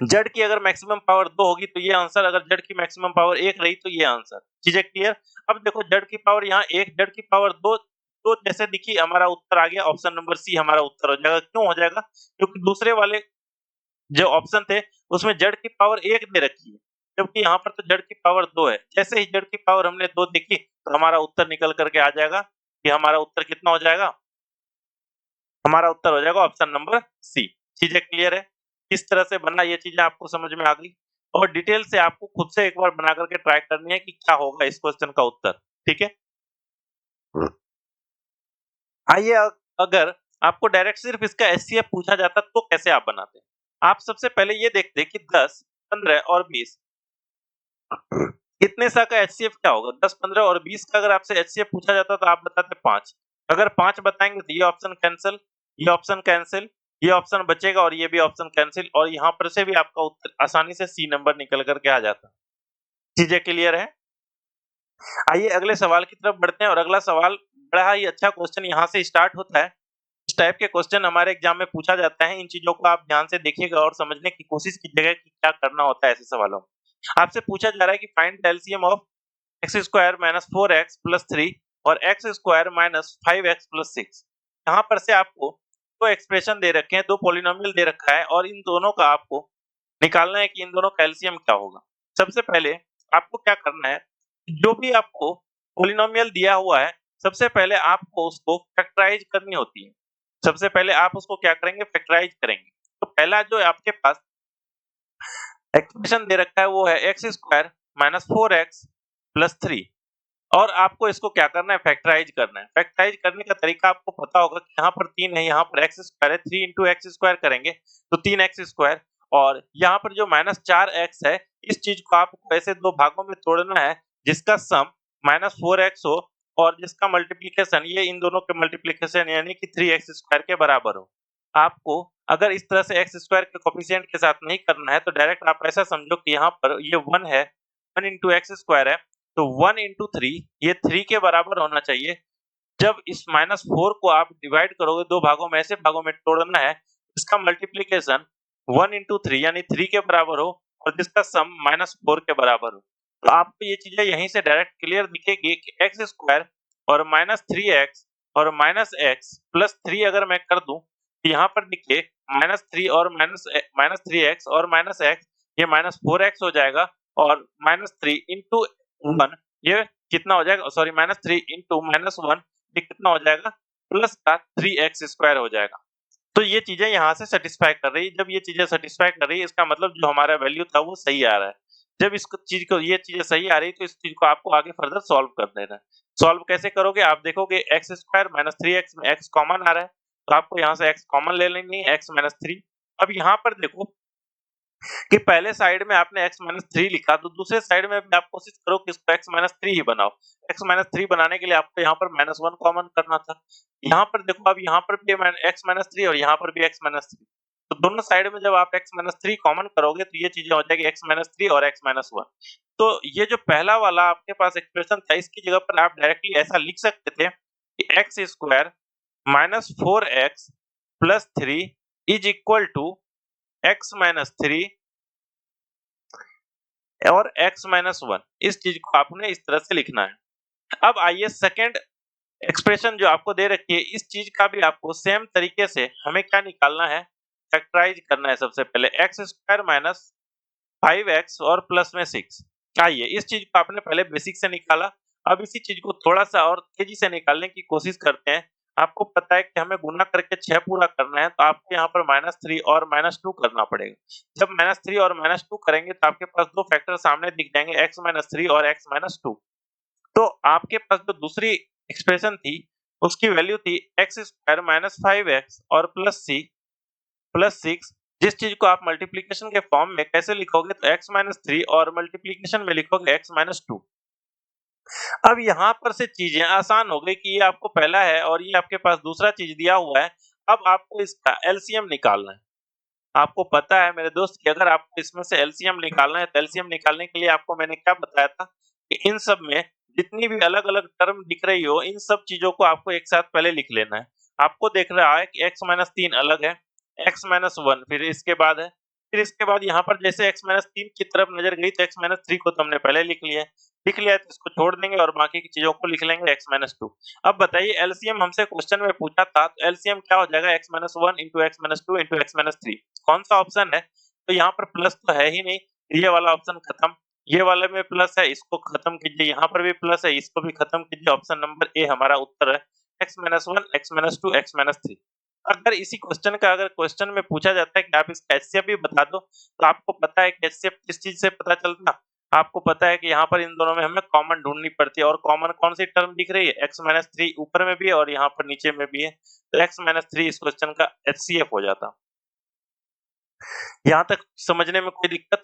z की अगर मैक्सिमम पावर 2 होगी तो ये आंसर, अगर z की मैक्सिमम पावर 1 रही तो ये आंसर। चीजें क्लियर? अब देखो z की पावर यहाँ 1, z की पावर 2, तो जैसे देखिए हमारा उत्तर आ गया, ऑप्शन नंबर सी हमारा उत्तर हो जाएगा। क्यों हो जाएगा? क्योंकि दूसरे वाले जो ऑप्शन थे उसमें z की पावर 1 दे रखी है, जबकि यहाँ पर तो z की पावर 2 है। जैसे ही z की पावर हमने 2 देखी तो हमारा उत्तर निकल करके आ जाएगा कि हमारा उत्तर कितना हो जाएगा, हमारा उत्तर हो जाएगा ऑप्शन नंबर सी। चीजें क्लियर है? किस तरह से बनना ये चीजें आपको समझ में आ गई और डिटेल से आपको खुद से एक बार बना करके ट्राई करनी है कि क्या होगा इस क्वेश्चन का उत्तर, ठीक है। आइए अगर आपको डायरेक्ट सिर्फ इसका एचसीएफ पूछा जाता तो कैसे आप बनाते। आप सबसे पहले ये देखते कि 10, 15 और 20 कितने सा का एचसीएफ क्या होगा। 10, 15 और 20 का अगर आपसे एचसीएफ पूछा जाता तो आप बताते 5। अगर 5 बताएंगे तो ये ऑप्शन कैंसिल, ये ऑप्शन कैंसिल, ये ऑप्शन बचेगा और ये भी ऑप्शन कैंसिल, और यहाँ पर से भी आपका उत्तर आसानी से सी नंबर निकल करके आ जाता। चीजें क्लियर है? आइए अगले सवाल की तरफ बढ़ते हैं और अगला सवाल बड़ा ही अच्छा क्वेश्चन यहाँ से स्टार्ट होता है। इस टाइप के क्वेश्चन हमारे एग्जाम में पूछा जाता है। इन चीजों को आप ध्यान से देखिएगा और समझने की कोशिश कीजिएगा कि क्या करना होता है ऐसे सवालों में। आपसे पूछा जा रहा है कि find the LCM of x² - 4x + 3 और x² - 5x + 6। यहाँ पर से आपको दो एक्सप्रेशन दे रखे हैं, दो पॉलिनोमियल दे रखा है और इन दोनों का आपको निकालना है कि इन दोनों का एलसीएम क्या होगा। सबसे पहले आपको क्या करना है, जो भी आपको पॉलिनोमियल दिया हुआ है सबसे पहले आपको उसको फैक्टराइज करनी होती है। सबसे पहले आप उसको क्या करेंगे, फैक्टराइज करेंगे। तो पहला जो आपके पास एक्सप्रेशन दे रखा है वो है x² - 4x + 3 और आपको इसको क्या करना है, फैक्टराइज करना है। फैक्टराइज करने का तरीका आपको पता होगा कि यहाँ पर 3 है, यहाँ पर x² है, 3 × x² करेंगे तो 3x², और यहाँ पर जो -4x है इस चीज को आपको ऐसे दो भागों में तोड़ना है जिसका सम -4x हो और जिसका मल्टीप्लिकेशन ये इन दोनों के मल्टीप्लिकेशन यानी कि 3x² के बराबर हो। आपको अगर इस तरह से x² के कोफिशिएंट के साथ नहीं करना है तो डायरेक्ट आप ऐसा समझो कि यहाँ पर ये 1 है, 1 × x² है, तो 1 × 3 ये 3 के बराबर होना चाहिए। जब इस -4 को आप डिवाइड करोगे दो भागों में, ऐसे भागों में तोड़ना है इसका मल्टीप्लिकेशन 1 × 3 यानी 3 के बराबर हो और जिसका सम -4 के बराबर हो। तो आपको ये चीजें यहीं से डायरेक्ट क्लियर दिखेगी कि x² और -3x और -x + 3 अगर मैं कर दूं यहाँ पर देखिए -3 और -3x और -x, ये -4x हो जाएगा और -3 into 1 ये कितना हो जाएगा, सॉरी -3 into -1 ये कितना हो जाएगा, प्लस का 3x स्क्वायर हो जाएगा। तो ये चीजें यहाँ से सेटिस्फाई कर रही है। जब ये चीजें सेटिस्फाई कर रही है, इसका मतलब जो हमारा वैल्यू था वो सही आ रहा है। जब इसको चीज को ये चीजें सही आ रही है, तो इस चीज को आपको आगे फर्दर सॉल्व कर देना है। सॉल्व कैसे करोगे, आप देखोगे x स्क्वायर माइनस 3x में x कॉमन आ रहा है, तो आपको यहाँ से x कॉमन ले लेनी है, x माइनस 3। अब यहाँ पर देखो कि पहले साइड में आपने x माइनस 3 लिखा, तो दूसरे साइड में भी आप कोशिश करो कि इसको x माइनस 3 ही बनाओ। x माइनस 3 बनाने के लिए आपको यहाँ पर -1 कॉमन करना था। यहाँ पर देखो, अब यहाँ पर भी x माइनस 3 और यहाँ पर भी x माइनस 3, तो दोनों साइड में जब आप x माइनस 3 कॉमन करोगे, तो ये चीजें हो जाएगी x माइनस 3 और x माइनस 1। तो ये जो पहला वाला आपके पास एक्सप्रेशन था, इसकी जगह पर आप डायरेक्टली ऐसा लिख सकते थे कि x square minus 4x plus 3 is equal to x minus 3 और x माइनस 1। इस चीज को आपने इस तरह से लिखना है। अब आइए सेकंड एक्सप्रेशन जो आपको दे रखी है, इस चीज का भी आपको सेम तरीके से हमें क्या निकालना है, फैक्टराइज करना है। सबसे पहले x स्क्वायर माइनस 5x और प्लस में 6। आइए इस चीज को आपने पहले बेसिक से निकाला, अब इसी चीज को थोड़ा सा और तेजी से निकालने की कोशिश करते हैं। आपको पता है कि हमें गुना करके 6 पूरा करना है, तो आपको यहाँ पर -3 और -2 करना पड़ेगा। जब -3 और -2 करेंगे, तो आपके पास दो फैक्टर सामने दिख जाएंगे, x-3 और x-2। तो आपके पास जो दूसरी एक्सप्रेशन थी, उसकी वैल्यू थी x स्क्वायर माइनस 5x और प्लस 6। जिस चीज को आप मल्टीप्लिकेशन के फॉर्म में कैसे लिखोगे, तो x-3 और मल्टीप्लिकेशन में लिखोगे x-2। अब यहाँ पर से चीजें आसान हो गई कि ये आपको पहला है और ये आपके पास दूसरा चीज दिया हुआ है। अब आपको इसका एलसीएम निकालना है। आपको पता है मेरे दोस्त कि अगर आपको इसमें से एलसीएम निकालना है, तो एलसीएम निकालने के लिए आपको मैंने क्या बताया था कि इन सब में जितनी भी अलग-अलग टर्म दिख रही हो, इन सब चीजों को आपको एक साथ पहले लिख लेना है। आपको देख रहा है कि x-3 अलग है, x-1 फिर इसके बाद है, फिर इसके बाद यहाँ पर जैसे x-3 की तरफ नजर गई, तो x-3 को तो हमने पहले लिख लिया है। लिख लिया है तो इसको छोड़ देंगे और बाकी की चीजों को लिख लेंगे x-2। अब बताइए एलसीएम हमसे क्वेश्चन में पूछा था, तो एलसीएम क्या हो जाएगा, x-1 into x-2 into x-3। कौन सा ऑप्शन है, तो यहाँ पर प्लस तो है ही नहीं, ये वाला ऑप्शन खत्म। ये वाले में प्लस है, इसको खत्म कीजिए, यहाँ पर भी प्लस है, इसको भी खत्म कीजिए। ऑप्शन नंबर ए हमारा उत्तर है, x-1 x-2 x-3। अगर इसी क्वेश्चन का अगर क्वेश्चन में पूछा जाता है कि आप इसका एचसीएफ भी बता दो, तो आपको पता है कि एचसीएफ किस चीज से पता चलता, आपको पता है कि यहाँ पर इन दोनों में हमें कॉमन ढूंढनी पड़ती है, और कॉमन कौन सी टर्म दिख रही है, x-3 ऊपर में भी है और यहाँ पर नीचे में भी है, तो x-3 इस क्वेश्चन का एचसीएफ हो जाता। यहाँ तक समझने में कोई दिक्कत?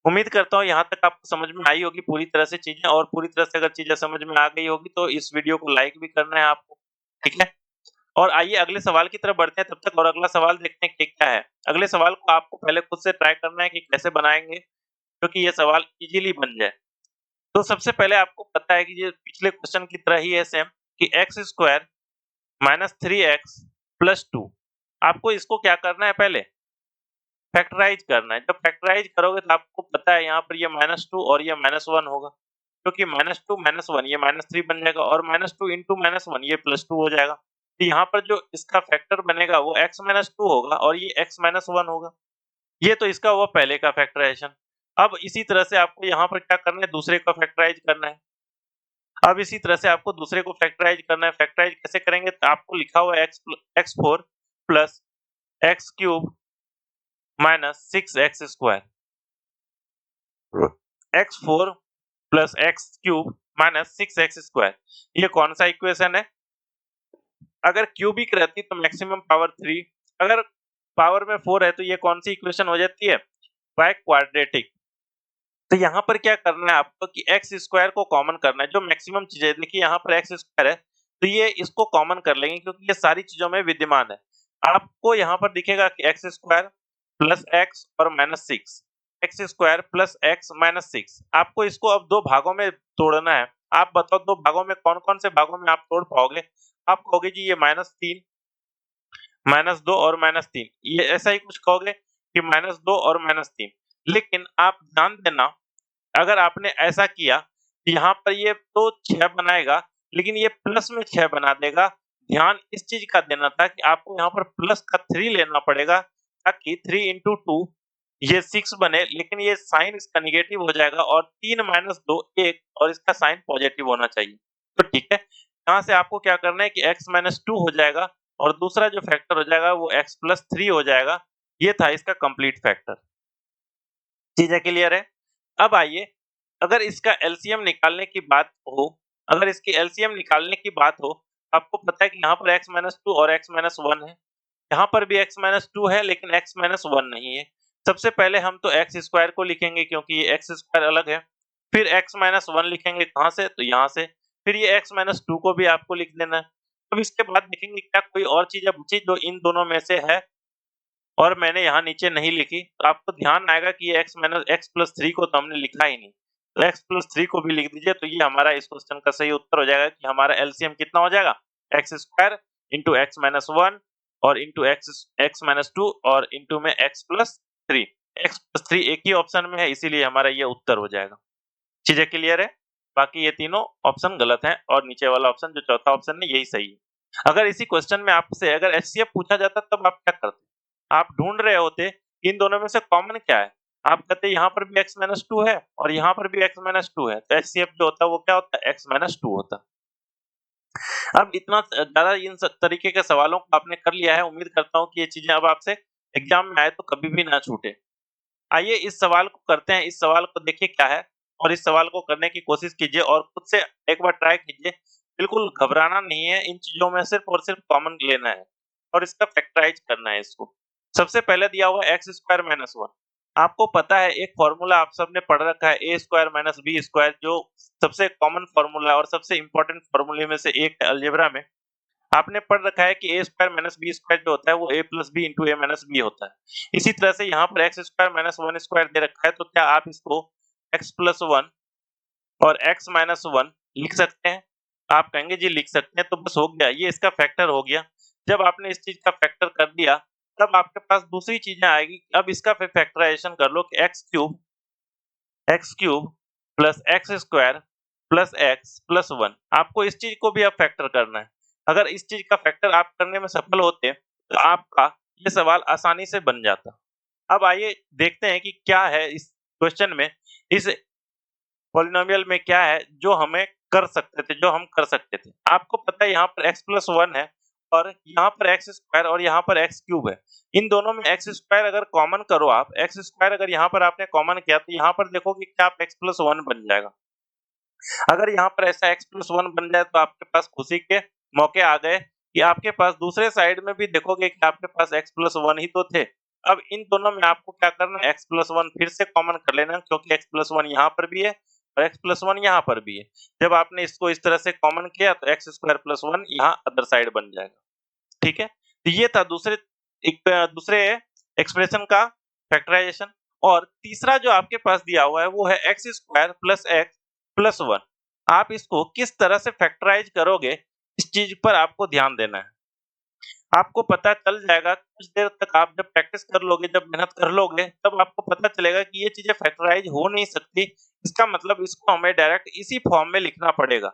उम्मीद करता हूँ यहाँ तक आपको समझ में आई होगी पूरी तरह से चीजें, और पूरी तरह से अगर चीजें समझ में आ गई होगी, तो इस वीडियो को लाइक भी करना है आपको, ठीक है? और आइए अगले सवाल की तरफ बढ़ते हैं तब तक, और अगला सवाल देखते हैं कि क्या है। अगले सवाल को आपको पहले खुद से ट्राई करना है कि कैसे बनाएंगे, क्योंकि ये सवाल इजीली बन जाए। तो सबसे पहले आपको पता है कि ये पिछले क्वेश्चन की तरह ही है सेम, कि x square minus 3x plus 2। आपको इसको क्या करना है, पहले फैक्टराइज करना है। जब फैक्टराइज करोगे तो आपको पता है यहाँ पर ये -2 और ये -1 होगा, क्योंकि -2 -1 ये -3 बन जाएगा, और -2 into -1 ये +2 हो जाएगा। तो यहाँ पर जो इसका फैक्टर बनेगा वो x-2 होगा और ये x-1 होगा। ये तो इसका हुआ पहले का फैक्टराइजेशन। अब इसी तरह से आपको यहाँ पर क्या करना है, दूसरे का फैक्टराइज करना है। अब इसी तरह से आपको दूसरे को फैक्टराइज करना है। फैक्टराइज कैसे करेंगे, तो आपको लिखा हुआ है x4 plus x cube minus 6x square, x4 plus x cube minus 6x square. ये कौन सा इक्वेशन है? अगर क्यूबिक रहती तो मैक्सिमम पावर 3, अगर पावर में 4 है तो ये कौन सी इक्वेशन हो जाती है, बाय क्वाड्रेटिक। तो यहाँ पर क्या करना है आपको कि x स्क्वायर को कॉमन करना है, जो मैक्सिमम चीज है। देखिए यहाँ पर x स्क्वायर है, तो ये इसको कॉमन कर लेंगे क्योंकि ये सारी चीजों में विद्यमान है। आपको यहाँ पर दिखेगा कि x स्क्वायर प्लस x और minus 6, x square plus x minus 6। आपको इसको अब दो भागों में तोड़ना है। आप बताओ दो भागों में कौन कौन से भागों में आप तोड़ पाओगे? आप कहोगे जी ये -3, -2 और -3, ये ऐसा ही कुछ कहोगे कि -2 और -3। लेकिन आप ध्यान देना, अगर आपने ऐसा किया, यहाँ पर ये तो 6 बनाएगा, लेकिन ये प्लस में 6 बना देगा, ध्यान इस चीज का देना था कि आपको यहाँ पर प्लस का 3 लेना पड़ेगा ताकि 3 into 2 ये 6 बने, लेकिन ये साइन इसका नेगेटिव हो जाएगा और 3 माइनस 2 1 और इसका साइन पॉजिटिव होना चाहिए। तो ठीक है, यहाँ से आपको क्या करना है कि x माइनस 2 हो जाएगा और दूसरा जो फैक्टर हो जाएगा वो x प्लस 3 हो जाएगा। ये था इसका कंप्लीट फैक्टर। चीजें क्लियर है? अब आइए, अगर इसका एलसीएम निकालने की बात हो, अगर इसकी एलसीएम निकालने की बात हो, आपको पता है कि यहाँ पर x माइनस 2 और x माइनस 1 है। यहाँ पर भी x माइनस 2 है लेकिन x माइनस 1 नहीं है। सबसे पहले हम तो x स्क्वायर को लिखेंगे क्योंकि ये x स्क्वायर अलग है। फिर x माइनस 1 लिखेंगे कहाँ से? तो यहाँ से। फिर ये x माइनस 2 को भी आपको लिख देना है। अब इसके बाद देखेंगे क्या कोई और चीज़ बची जो इन दोनों में से है और मैंने यहाँ नीचे नहीं लिखी, तो आपको ध्यान आएगा कि ये x प्लस 3 को तो हमने लिखा ही नहीं। तो x प्लस 3 को भी लिख दीजिए, तो ये हमारा इस क्वेश्चन का सही उत्तर हो जाएगा कि हमारा एलसीएम कितना हो जाएगा? x square into x minus 1 और इंटू x माइनस 2 और इंटू में x प्लस 3। x प्लस 3 एक ही ऑप्शन में है, इसीलिए हमारा ये उत्तर हो जाएगा। चीजें क्लियर है? बाकी ये तीनों ऑप्शन गलत हैं और नीचे वाला ऑप्शन जो चौथा ऑप्शन है यही सही है। अगर इसी क्वेश्चन में आपसे अगर एचसीएफ पूछा जाता तब आप क्या करते? आप ढूंढ रहे होते इन दोनों में से कॉमन क्या है, आप कहते यहाँ पर भी x माइनस 2 है और यहाँ पर भी x माइनस 2 है, तो एचसीएफ जो होता है वो क्या होता है? x माइनस 2 होता। अब इतना ज्यादा इन तरीके के सवालों को आपने कर लिया है, उम्मीद करता हूँ कि ये चीजें अब आपसे एग्जाम में आए तो कभी भी ना छूटे। आइए इस सवाल को करते हैं, इस सवाल को देखिए क्या है और इस सवाल को करने की कोशिश कीजिए और खुद से एक बार ट्राई कीजिए। बिल्कुल घबराना नहीं है, इन चीजों में सिर्फ और सिर्फ कॉमन लेना है और इसका फैक्टराइज करना है इसको। सबसे पहले दिया हुआ एक्स स्क्वायर माइनस 1। आपको पता है एक फॉर्मूला आप सबने पढ़ रखा है A square minus B square, जो सबसे कॉमन फॉर्मूला है और सबसे इंपॉर्टेंट फॉर्मूले में से एक है अलजेब्रा में। आपने पढ़ रखा है कि ए स्क्वायर माइनस बी स्क्वायर जो होता है वो ए प्लस बी इंटू ए माइनस बी होता है। इसी तरह से यहाँ पर एक्स स्क्वायर माइनस 1 स्क्वायर दे रखा है, तो क्या आप इसको एक्स प्लस 1 और एक्स माइनस 1 लिख सकते हैं? आप कहेंगे जी लिख सकते हैं, तो बस हो गया, ये इसका फैक्टर हो गया। जब आपने इस चीज का फैक्टर कर दिया तब आपके पास दूसरी चीजें आएगी। अब इसका फिर फैक्टराइजेशन कर लो कि x cube plus x square plus x plus 1। आपको इस चीज को भी अब फैक्टर करना है। अगर इस चीज का फैक्टर आप करने में सफल होते तो आपका ये सवाल आसानी से बन जाता। अब आइए देखते हैं कि क्या है इस क्वेश्चन में, इस पॉलिनोमियल में क्या है जो हमें कर सकते थे, जो हम कर सकते थे। आपको पता है यहाँ पर x प्लस 1 है और यहाँ पर एक्स स्क्वायर और यहाँ पर एक्स क्यूब है। इन दोनों में एक्स स्क्वायर अगर कॉमन करो आप, एक्स स्क्वायर अगर यहाँ पर आपने कॉमन किया तो यहाँ पर देखोगे कि आप एक्स प्लस 1 बन जाएगा। अगर यहाँ पर ऐसा x प्लस 1 बन जाए तो आपके पास खुशी के मौके आ गए कि आपके पास दूसरे साइड में भी देखोगे कि आपके पास x प्लस 1 ही तो थे। अब इन दोनों में आपको क्या करना है, x प्लस 1 फिर से कॉमन कर लेना, क्योंकि x प्लस 1 यहाँ पर भी है और x प्लस 1 यहाँ पर भी है। जब आपने इसको इस तरह से कॉमन किया तो एक्स स्क्वायर प्लस 1 यहाँ अदर साइड बन जाएगा। ठीक है, तो ये था दूसरे एक्सप्रेशन का फैक्टराइजेशन। और तीसरा जो आपके पास दिया हुआ है वो है x square plus x plus 1। आप इसको किस तरह से फैक्टराइज करोगे, इस चीज पर आपको ध्यान देना है। आपको पता चल जाएगा कुछ देर तक, आप जब प्रैक्टिस कर लोगे, जब मेहनत कर लोगे, तब आपको पता चलेगा कि ये चीजें फैक्टराइज हो नहीं सकती। इसका मतलब इसको हमें डायरेक्ट इसी फॉर्म में लिखना पड़ेगा।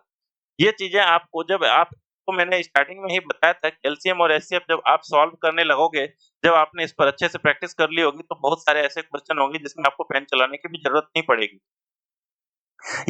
ये चीजें आपको, जब आपको मैंने स्टार्टिंग में ही बताया था कि एलसीएम और एचसीएफ जब आप सॉल्व करने लगोगे, जब आपने इस पर अच्छे से प्रैक्टिस कर ली होगी, तो बहुत सारे ऐसे क्वेश्चन होंगे जिसमें आपको पेन चलाने की भी जरूरत नहीं पड़ेगी।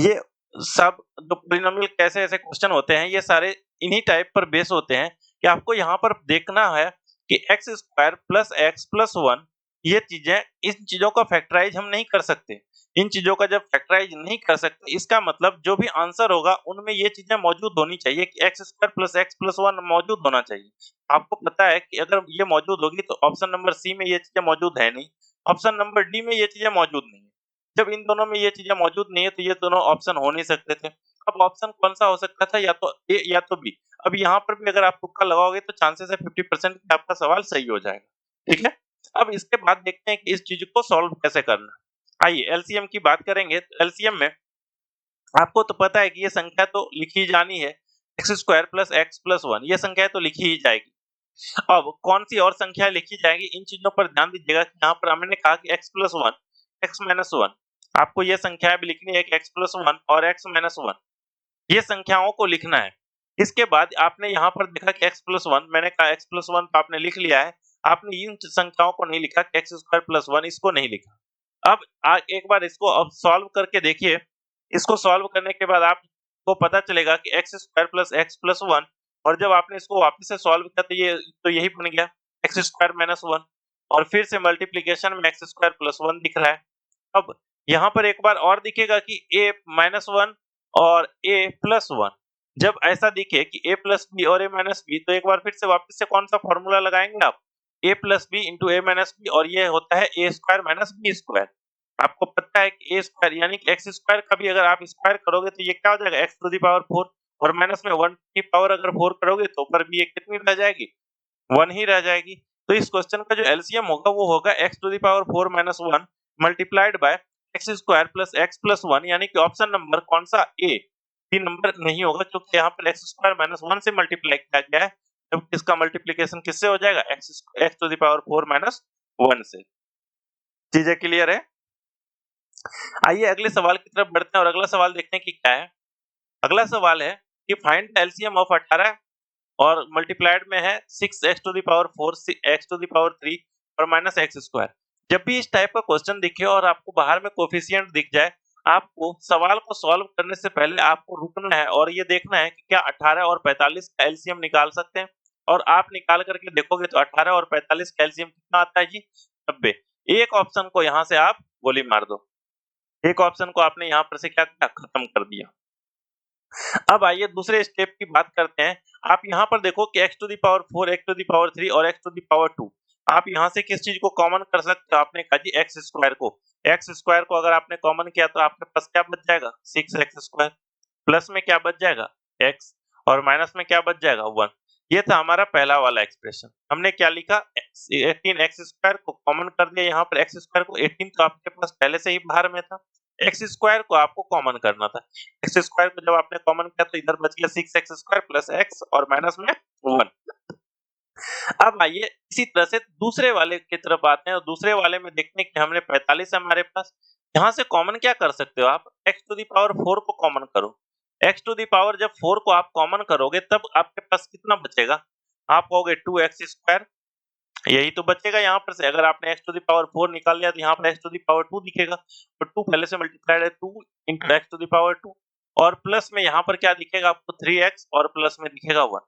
ये सब जो पॉलिनोमियल कैसे ऐसे क्वेश्चन होते हैं, ये सारे इन्हीं टाइप पर बेस होते हैं कि आपको यहाँ पर देखना है कि X square plus x plus 1 ये चीजें, इन चीजों का फैक्टराइज हम नहीं कर सकते। इन चीजों का जब फैक्टराइज नहीं कर सकते, इसका मतलब जो भी आंसर होगा उनमें ये चीजें मौजूद होनी चाहिए कि X square plus x plus 1 मौजूद होना चाहिए। आपको पता है कि अगर ये मौजूद होगी तो ऑप्शन नंबर सी में ये चीजें मौजूद है नहीं, ऑप्शन नंबर डी में ये चीजें मौजूद नहीं है। जब इन दोनों में ये चीजें मौजूद नहीं है तो ये दोनों ऑप्शन हो नहीं सकते थे। अब ऑप्शन कौन सा हो सकता था, या तो ए या तो बी। अब यहाँ पर भी अगर आप तुक्का लगाओगे तो चांसेस है 50% कि आपका सवाल सही हो जाएगा। ठीक है, अब इसके बाद देखते हैं कि इस चीज को सॉल्व कैसे करना है। आइए एलसीएम की बात करेंगे, तो एलसीएम में आपको तो पता है कि ये संख्या तो लिखी जानी है, x square plus x plus 1 ये संख्या तो लिखी ही जाएगी। अब कौन सी और संख्या लिखी जाएगी, इन चीजों पर ध्यान दीजिएगा कि यहाँ पर हमने कहा कि x प्लस 1 एक्स माइनस 1, आपको ये संख्या भी लिखनी है कि x प्लस 1 और x माइनस 1 ये संख्याओं को लिखना है। इसके बाद आपने यहाँ पर देखा कि x+1 मैंने कहा x+1 तो आपने लिख लिया है, आपने इन संख्याओं को नहीं लिखा x² + 1 इसको नहीं लिखा। अब एक बार इसको अब सॉल्व करके देखिए, इसको सॉल्व करने के बाद आपको पता चलेगा कि x² + x+1 और जब आपने इसको वापस से सॉल्व किया तो यही बन गया x² - 1 और फिर से मल्टीप्लिकेशन में x² + 1 दिख रहा है। अब यहाँ पर एक बार और दिखेगा कि a - 1 और a + 1 जब ऐसा दिखे कि a + b और a - b तो एक बार फिर से वापस से कौन सा फॉर्मूला लगाएंगे आप a + b * a - b और ये होता है a² - b²। आपको पता है कि a² यानी कि x² का भी अगर आप स्क्वायर करोगे तो ये क्या हो जाएगा x⁴ और माइनस में 1 की पावर अगर 4 करोगे तो ऊपर भी ये कितनी रह जाएगी 1 ही रह जाएगी। तो इस क्वेश्चन का जो एलसीएम होगा वो होगा x⁴ - 1 multiplied by x² + x + 1 यानी कि ऑप्शन नंबर कौन सा ए 3 नंबर नहीं होगा क्योंकि यहाँ पर x² - 1 से मल्टीप्लाई किया गया है जब इसका मल्टीप्लिकेशन किससे हो जाएगा x⁴ - 1 से। चीजें क्लियर है? आइए अगले सवाल की तरफ बढ़ते हैं और अगला सवाल देखते हैं कि क्या है। अगला सवाल है कि फाइंड द एलसीएम ऑफ 18 और मल्टीप्लाइड में है 6x⁴ 6x⁴ और माइनस x²। जब भी इस टाइप का क्वेश्चन दिखे और आपको बाहर में कोफिशिएंट दिख जाए, आपको सवाल को सॉल्व करने से पहले आपको रुकना है और ये देखना है कि क्या 18 और 45 का एलसीएम निकाल सकते हैं और आप निकाल करके देखोगे तो 18 और 45 का एलसीएम कितना आता है जी 90। एक ऑप्शन को यहाँ से आप गोली मार दो, एक ऑप्शन को आपने यहाँ पर से क्या किया खत्म कर दिया। अब आइए दूसरे स्टेप की बात करते हैं। आप यहाँ पर देखो कि x⁴, x⁴ और x⁴ आप यहाँ से किस चीज को कॉमन कर सकते हो? आपने कहा जी x² को अगर आपने कॉमन किया तो आपके पास क्या बच जाएगा 6x²। प्लस में क्या बच जाएगा x और माइनस में क्या बच जाएगा 1। ये था हमारा पहला वाला एक्सप्रेशन। हमने क्या लिखा 18x² को कॉमन कर दिया, यहाँ पर x² को 18 तो आपके पास पहले से ही बाहर में था, x² को आपको कॉमन करना था। x² को जब आपने कॉमन किया तो इधर बच गया 6x² प्लस x और माइनस में 1। अब आइए इसी तरह से दूसरे वाले की तरफ आते हैं और दूसरे वाले में देखते हैं कि हमने 45 है हमारे पास। यहाँ से कॉमन क्या कर सकते हो आप x⁴ को कॉमन करो। x⁴ जब 4 को आप कॉमन करोगे तब आपके पास कितना बचेगा? आप कहोगे 2x², यही तो बचेगा यहाँ पर से। अगर आपने x⁴ निकाल लिया तो यहाँ पर x⁴ दिखेगा तो 2 पहले से मल्टीप्लाइड है 2 into x⁴ और प्लस में यहाँ पर क्या दिखेगा आपको 3x और प्लस में दिखेगा 1।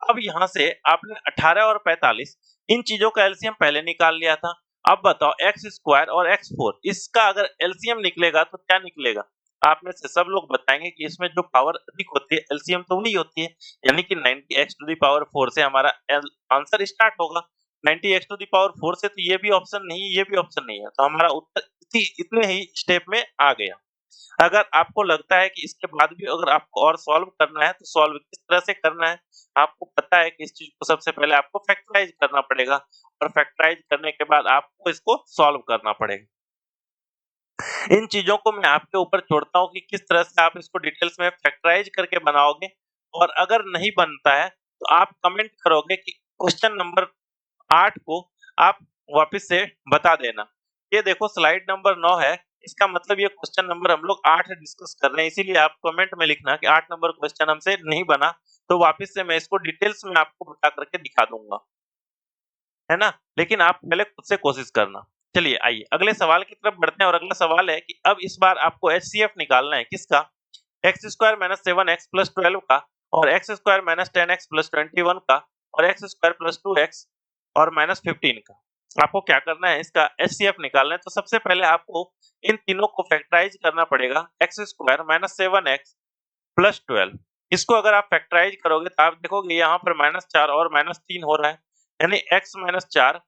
अब यहाँ से आपने 18 और 45 इन चीजों का एलसीएम पहले निकाल लिया था। अब बताओ x² और x4 इसका अगर एलसीएम निकलेगा तो क्या निकलेगा? आप में से सब लोग बताएंगे कि इसमें जो पावर अधिक होती है एलसीएम तो वही होती है, यानी कि 90x⁴ से हमारा आंसर स्टार्ट होगा। 90x⁴ से तो ये भी ऑप्शन नहीं, ये भी ऑप्शन नहीं है, तो हमारा उत्तर इतने ही स्टेप में आ गया। अगर आपको लगता है कि इसके बाद भी अगर आपको और सॉल्व करना है तो सॉल्व किस तरह से करना है? आपको पता है कि इस चीज को सबसे पहले आपको फैक्टराइज करना पड़ेगा और फैक्टराइज करने के बाद आपको इसको सॉल्व करना पड़ेगा। इन चीजों को मैं आपके ऊपर छोड़ता हूँ कि किस तरह से आप इसको डिटेल्स में फैक्टराइज करके बनाओगे और अगर नहीं बनता है तो आप कमेंट करोगे कि क्वेश्चन नंबर 8 को आप वापस से बता देना। ये देखो स्लाइड नंबर 9 है, इसका मतलब ये क्वेश्चन नंबर हम लोग 8 डिस्कस कर रहे हैं, इसीलिए आप कमेंट में लिखना कि 8 नंबर क्वेश्चन हमसे नहीं बना, तो वापस से मैं इसको डिटेल्स में आपको बता करके दिखा दूंगा, है ना? लेकिन आप पहले खुद से कोशिश करना। चलिए आइए अगले सवाल की तरफ बढ़ते हैं और अगला सवाल है कि अब इस बार आपको एचसीएफ निकालना है किसका? x² - 7x + 12 का और x² - 10x + 21 का और x² + 2x और -15 का। आपको क्या करना है इसका एचसीएफ निकालना है, तो सबसे पहले आपको इन तीनों को फैक्टराइज करना पड़ेगा। x² - 7x + 12 इसको अगर आप फैक्टराइज करोगे तो आप देखोगे यहाँ पर -4 और -3 हो रहा है, यानी x - 4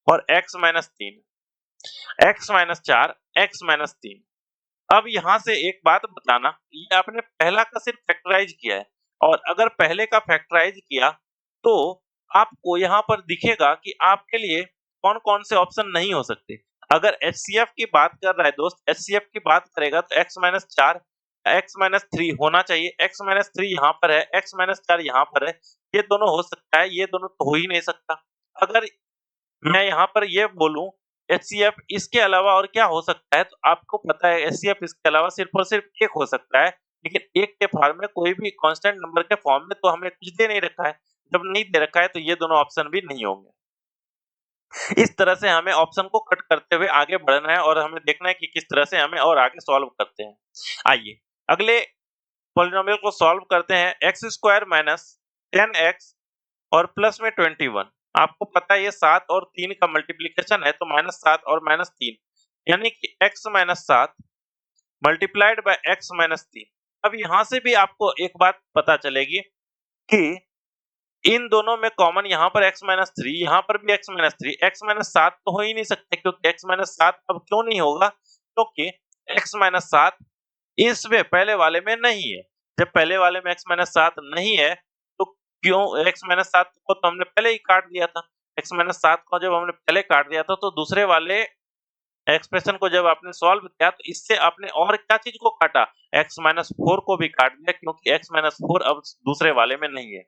और x - 3, x - 4 x - 3। अब यहाँ से एक बात बताना, ये आपने पहला का सिर्फ फैक्टराइज किया है और अगर पहले का फैक्टराइज किया तो आपको यहाँ पर दिखेगा कि आपके लिए कौन-कौन से ऑप्शन नहीं हो सकते। अगर एचसीएफ की बात कर रहा है दोस्त, एचसीएफ की बात करेगा तो x - 4 x - 3 होना चाहिए। x - 3 यहाँ पर है, x - 4 यहाँ पर है, ये दोनों हो सकता है, ये दोनों तो हो ही नहीं सकता। अगर मैं यहाँ पर ये बोलूं एचसीएफ इसके अलावा और क्या हो सकता है, तो आपको पता है एचसीएफ इसके अलावा सिर्फ और सिर्फ एक हो सकता है, लेकिन 1 के फॉर्म में कोई भी कांस्टेंट नंबर के फॉर्म में तो हमें कुछ दे नहीं रखा है। जब नहीं दे रखा है तो ये दोनों ऑप्शन भी नहीं होंगे। इस तरह से हमें ऑप्शन को कट करते हुए आगे बढ़ना है और हमें देखना है कि किस तरह से हमें और आगे सॉल्व करते हैं। आइए अगले पॉलिनोमियल को सॉल्व करते हैं। x² माइनस 10x और प्लस में 21। आपको पता है ये 7 और 3 का मल्टीप्लिकेशन है, तो -7 और -3 यानी कि x minus 7 multiplied by x minus 3। अब यहाँ से भी आपको एक बात पता चलेगी कि इन दोनों में कॉमन यहाँ पर x माइनस 3, यहाँ पर भी x माइनस 3, x माइनस 7 तो हो ही नहीं सकते, क्योंकि x माइनस 7 अब क्यों नहीं होगा, क्योंकि x माइनस 7 इसमें पहले वाले में नहीं है। जब पहले वाले में x माइनस 7 नहीं है तो क्यों x माइनस 7 को तो हमने पहले ही काट दिया था। x माइनस 7 को जब हमने पहले काट दिया था तो दूसरे वाले एक्सप्रेशन को जब आपने सॉल्व किया तो इससे आपने और क्या चीज को काटा, x माइनस 4 को भी काट दिया, क्योंकि x माइनस 4 अब दूसरे वाले में नहीं है।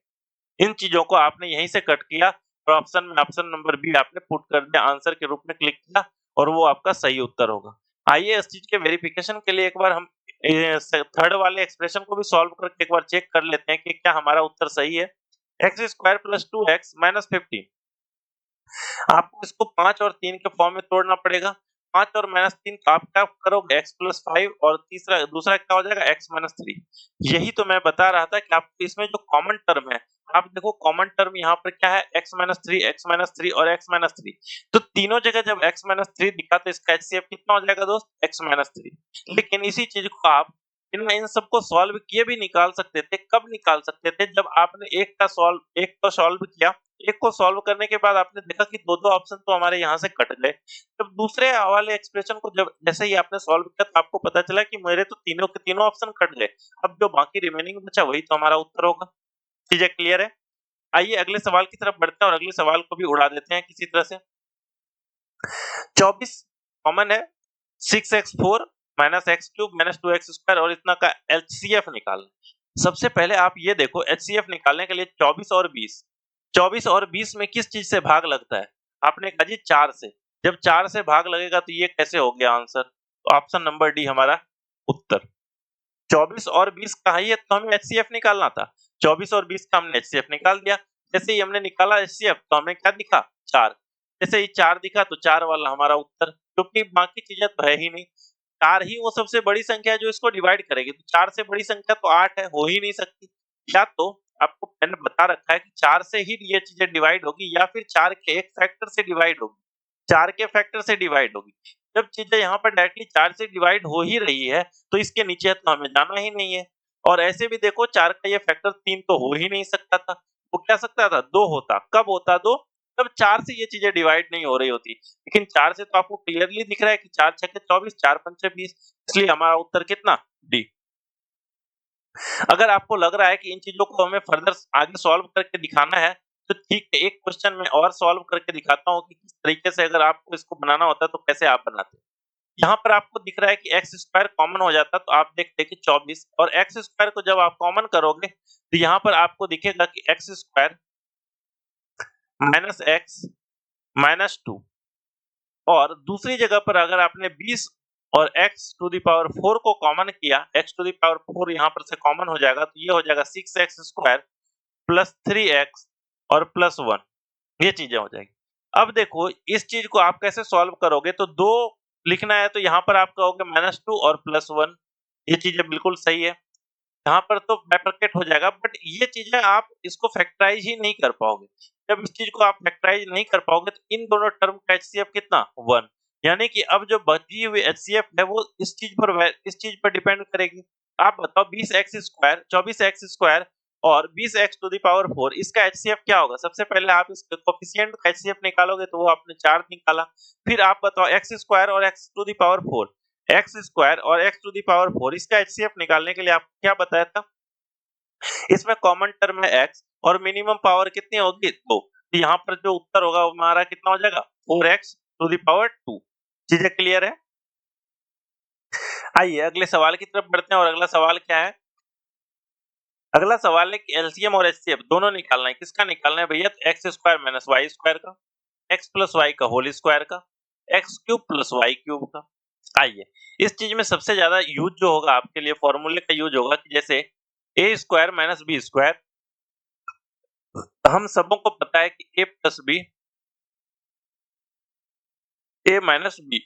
इन चीजों को आपने यहीं से कट किया और ऑप्शन में ऑप्शन नंबर बी आपने पुट कर दिया, आंसर के रूप में क्लिक किया और वो आपका सही उत्तर होगा। आइए इस चीज के वेरिफिकेशन के लिए एक बार हम थर्ड वाले एक्सप्रेशन को भी सॉल्व करके एक बार चेक कर लेते हैं कि क्या हमारा उत्तर सही है। x² plus 2x minus 15। आपको इसको 5 और 3 के फॉर्म में तोड़ना पड़ेगा। 5 और -3 तो आप क्या करोगे, x प्लस 5 और दूसरा क्या हो जाएगा, x माइनस 3। यही तो मैं बता रहा था कि आपको इसमें जो कॉमन टर्म है, आप देखो कॉमन टर्म यहाँ पर क्या है, x माइनस 3, x माइनस 3 और x माइनस 3। तो तीनों जगह जब x माइनस 3 दिखा तो इसका HCF कितना हो जाएगा दोस्त, x माइनस 3। लेकिन इसी चीज को आप इन सबको सॉल्व किए भी निकाल सकते थे। कब निकाल सकते थे, जब आपने एक को सॉल्व किया, एक को सॉल्व करने के बाद आपने देखा कि दो ऑप्शन तो हमारे यहाँ से कट गए। जब दूसरे वाले एक्सप्रेशन को जब जैसे ही आपने सॉल्व किया तो आपको पता चला कि मेरे तो तीनों के तीनों ऑप्शन कट गए। अब जो बाकी रिमेनिंग बचा वही तो हमारा उत्तर होगा। चीजें क्लियर है? आइए अगले सवाल की तरफ बढ़ते हैं और अगले सवाल को भी उड़ा देते हैं किसी तरह से। 24 कॉमन है, 6x4 minus x³ minus 2x² और इतना का HCF निकालना। सबसे पहले आप ये देखो, HCF निकालने के लिए 24 और 20 में किस चीज से भाग लगता है? आपने कहा जी 4 से। जब 4 से भाग लगेगा तो ये कैसे हो गया आंसर? तो ऑप्शन नंबर डी हमारा उत्तर। 24 और 20 का है, तो हमें HCF निकालना था। 24 और 20 का हमने HCF निकाल दिया। जैसे ही हमने निकाला HCF तो हमें क्या दिखा, 4। जैसे ही 4 दिखा तो 4 वाला हमारा उत्तर, क्योंकि बाकी चीजें तो है ही नहीं। 4 ही वो सबसे बड़ी संख्या है जो इसको डिवाइड करेगी, तो 4 से बड़ी संख्या तो 8 है, हो ही नहीं सकती। या तो आपको मैंने बता रखा है कि 4 से ही ये चीजें डिवाइड होगी, या फिर 4 के एक फैक्टर से डिवाइड होगी, 4 के फैक्टर से डिवाइड होगी। जब चीजें यहाँ पर डायरेक्टली 4 से डिवाइड हो ही रही है तो इसके नीचे तो हमें जाना ही नहीं है। और ऐसे भी देखो 4 का ये फैक्टर 3 तो हो ही नहीं सकता था। वो क्या सकता था, 2 होता। कब होता 2? जब 4 से ये चीजें डिवाइड नहीं हो रही होती। लेकिन 4 से तो आपको क्लियरली दिख रहा है कि 4 छक्के 24, 4 पंचे 20, इसलिए हमारा उत्तर कितना, डी। अगर आपको लग रहा है कि इन चीजों को हमें फर्दर आगे सॉल्व करके दिखाना है तो ठीक है, एक क्वेश्चन मैं और सॉल्व करके दिखाता हूँ कि किस तरीके से अगर आपको इसको बनाना होता तो कैसे आप बनाते। यहाँ पर आपको दिख रहा है कि x² कॉमन हो जाता तो आप देखते कि 24, और x² को जब आप कॉमन करोगे तो यहाँ पर आपको दिखेगा कि x² माइनस x माइनस 2, और दूसरी जगह पर अगर आपने 20 और x⁴ को कॉमन किया, x⁴ यहाँ पर से कॉमन हो जाएगा तो ये हो जाएगा 6x² प्लस 3x और प्लस 1, ये चीजें हो जाएगी। अब देखो इस चीज को आप कैसे सॉल्व करोगे, तो 2 लिखना है तो यहाँ पर आप कहोगे -2 और प्लस 1, ये चीजें बिल्कुल सही है। यहाँ पर तो बाइफरकेट हो जाएगा, बट ये चीजें आप इसको फैक्टराइज ही नहीं कर पाओगे। जब इस चीज को आप फैक्टराइज नहीं कर पाओगे तो इन दोनों टर्म का HCF कितना, 1। यानी कि अब जो बची हुई HCF है वो इस चीज पर डिपेंड करेगी। आप बताओ 24x² और 20x⁴ इसका HCF क्या होगा? सबसे पहले आप इस कोएफिशिएंट का HCF निकालोगे तो वो आपने 4 निकाला। फिर आप बताओ x² और x⁴, x² और x⁴ इसका HCF निकालने के लिए आपको क्या बताया था? इसमें कॉमन टर्म है x और मिनिमम पावर कितनी होगी, 2। तो यहाँ पर जो उत्तर होगा वो हमारा कितना हो जाएगा, 4x⁴। चीजें क्लियर है? आइए अगले सवाल की तरफ बढ़ते हैं और अगला सवाल क्या है? अगला सवाल है कि एलसीएम और एचसीएफ दोनों निकालना है। किसका निकालना है भैया? तो x² माइनस y² का, x प्लस y का होल स्क्वायर का, x³ प्लस y³ का। आइए, इस चीज में सबसे ज्यादा यूज जो होगा आपके लिए फॉर्मूले का यूज होगा कि जैसे ए स्क्वायर माइनस बी स्क्वायर, हम सबों को पता है कि ए प्लस बी ए माइनस बी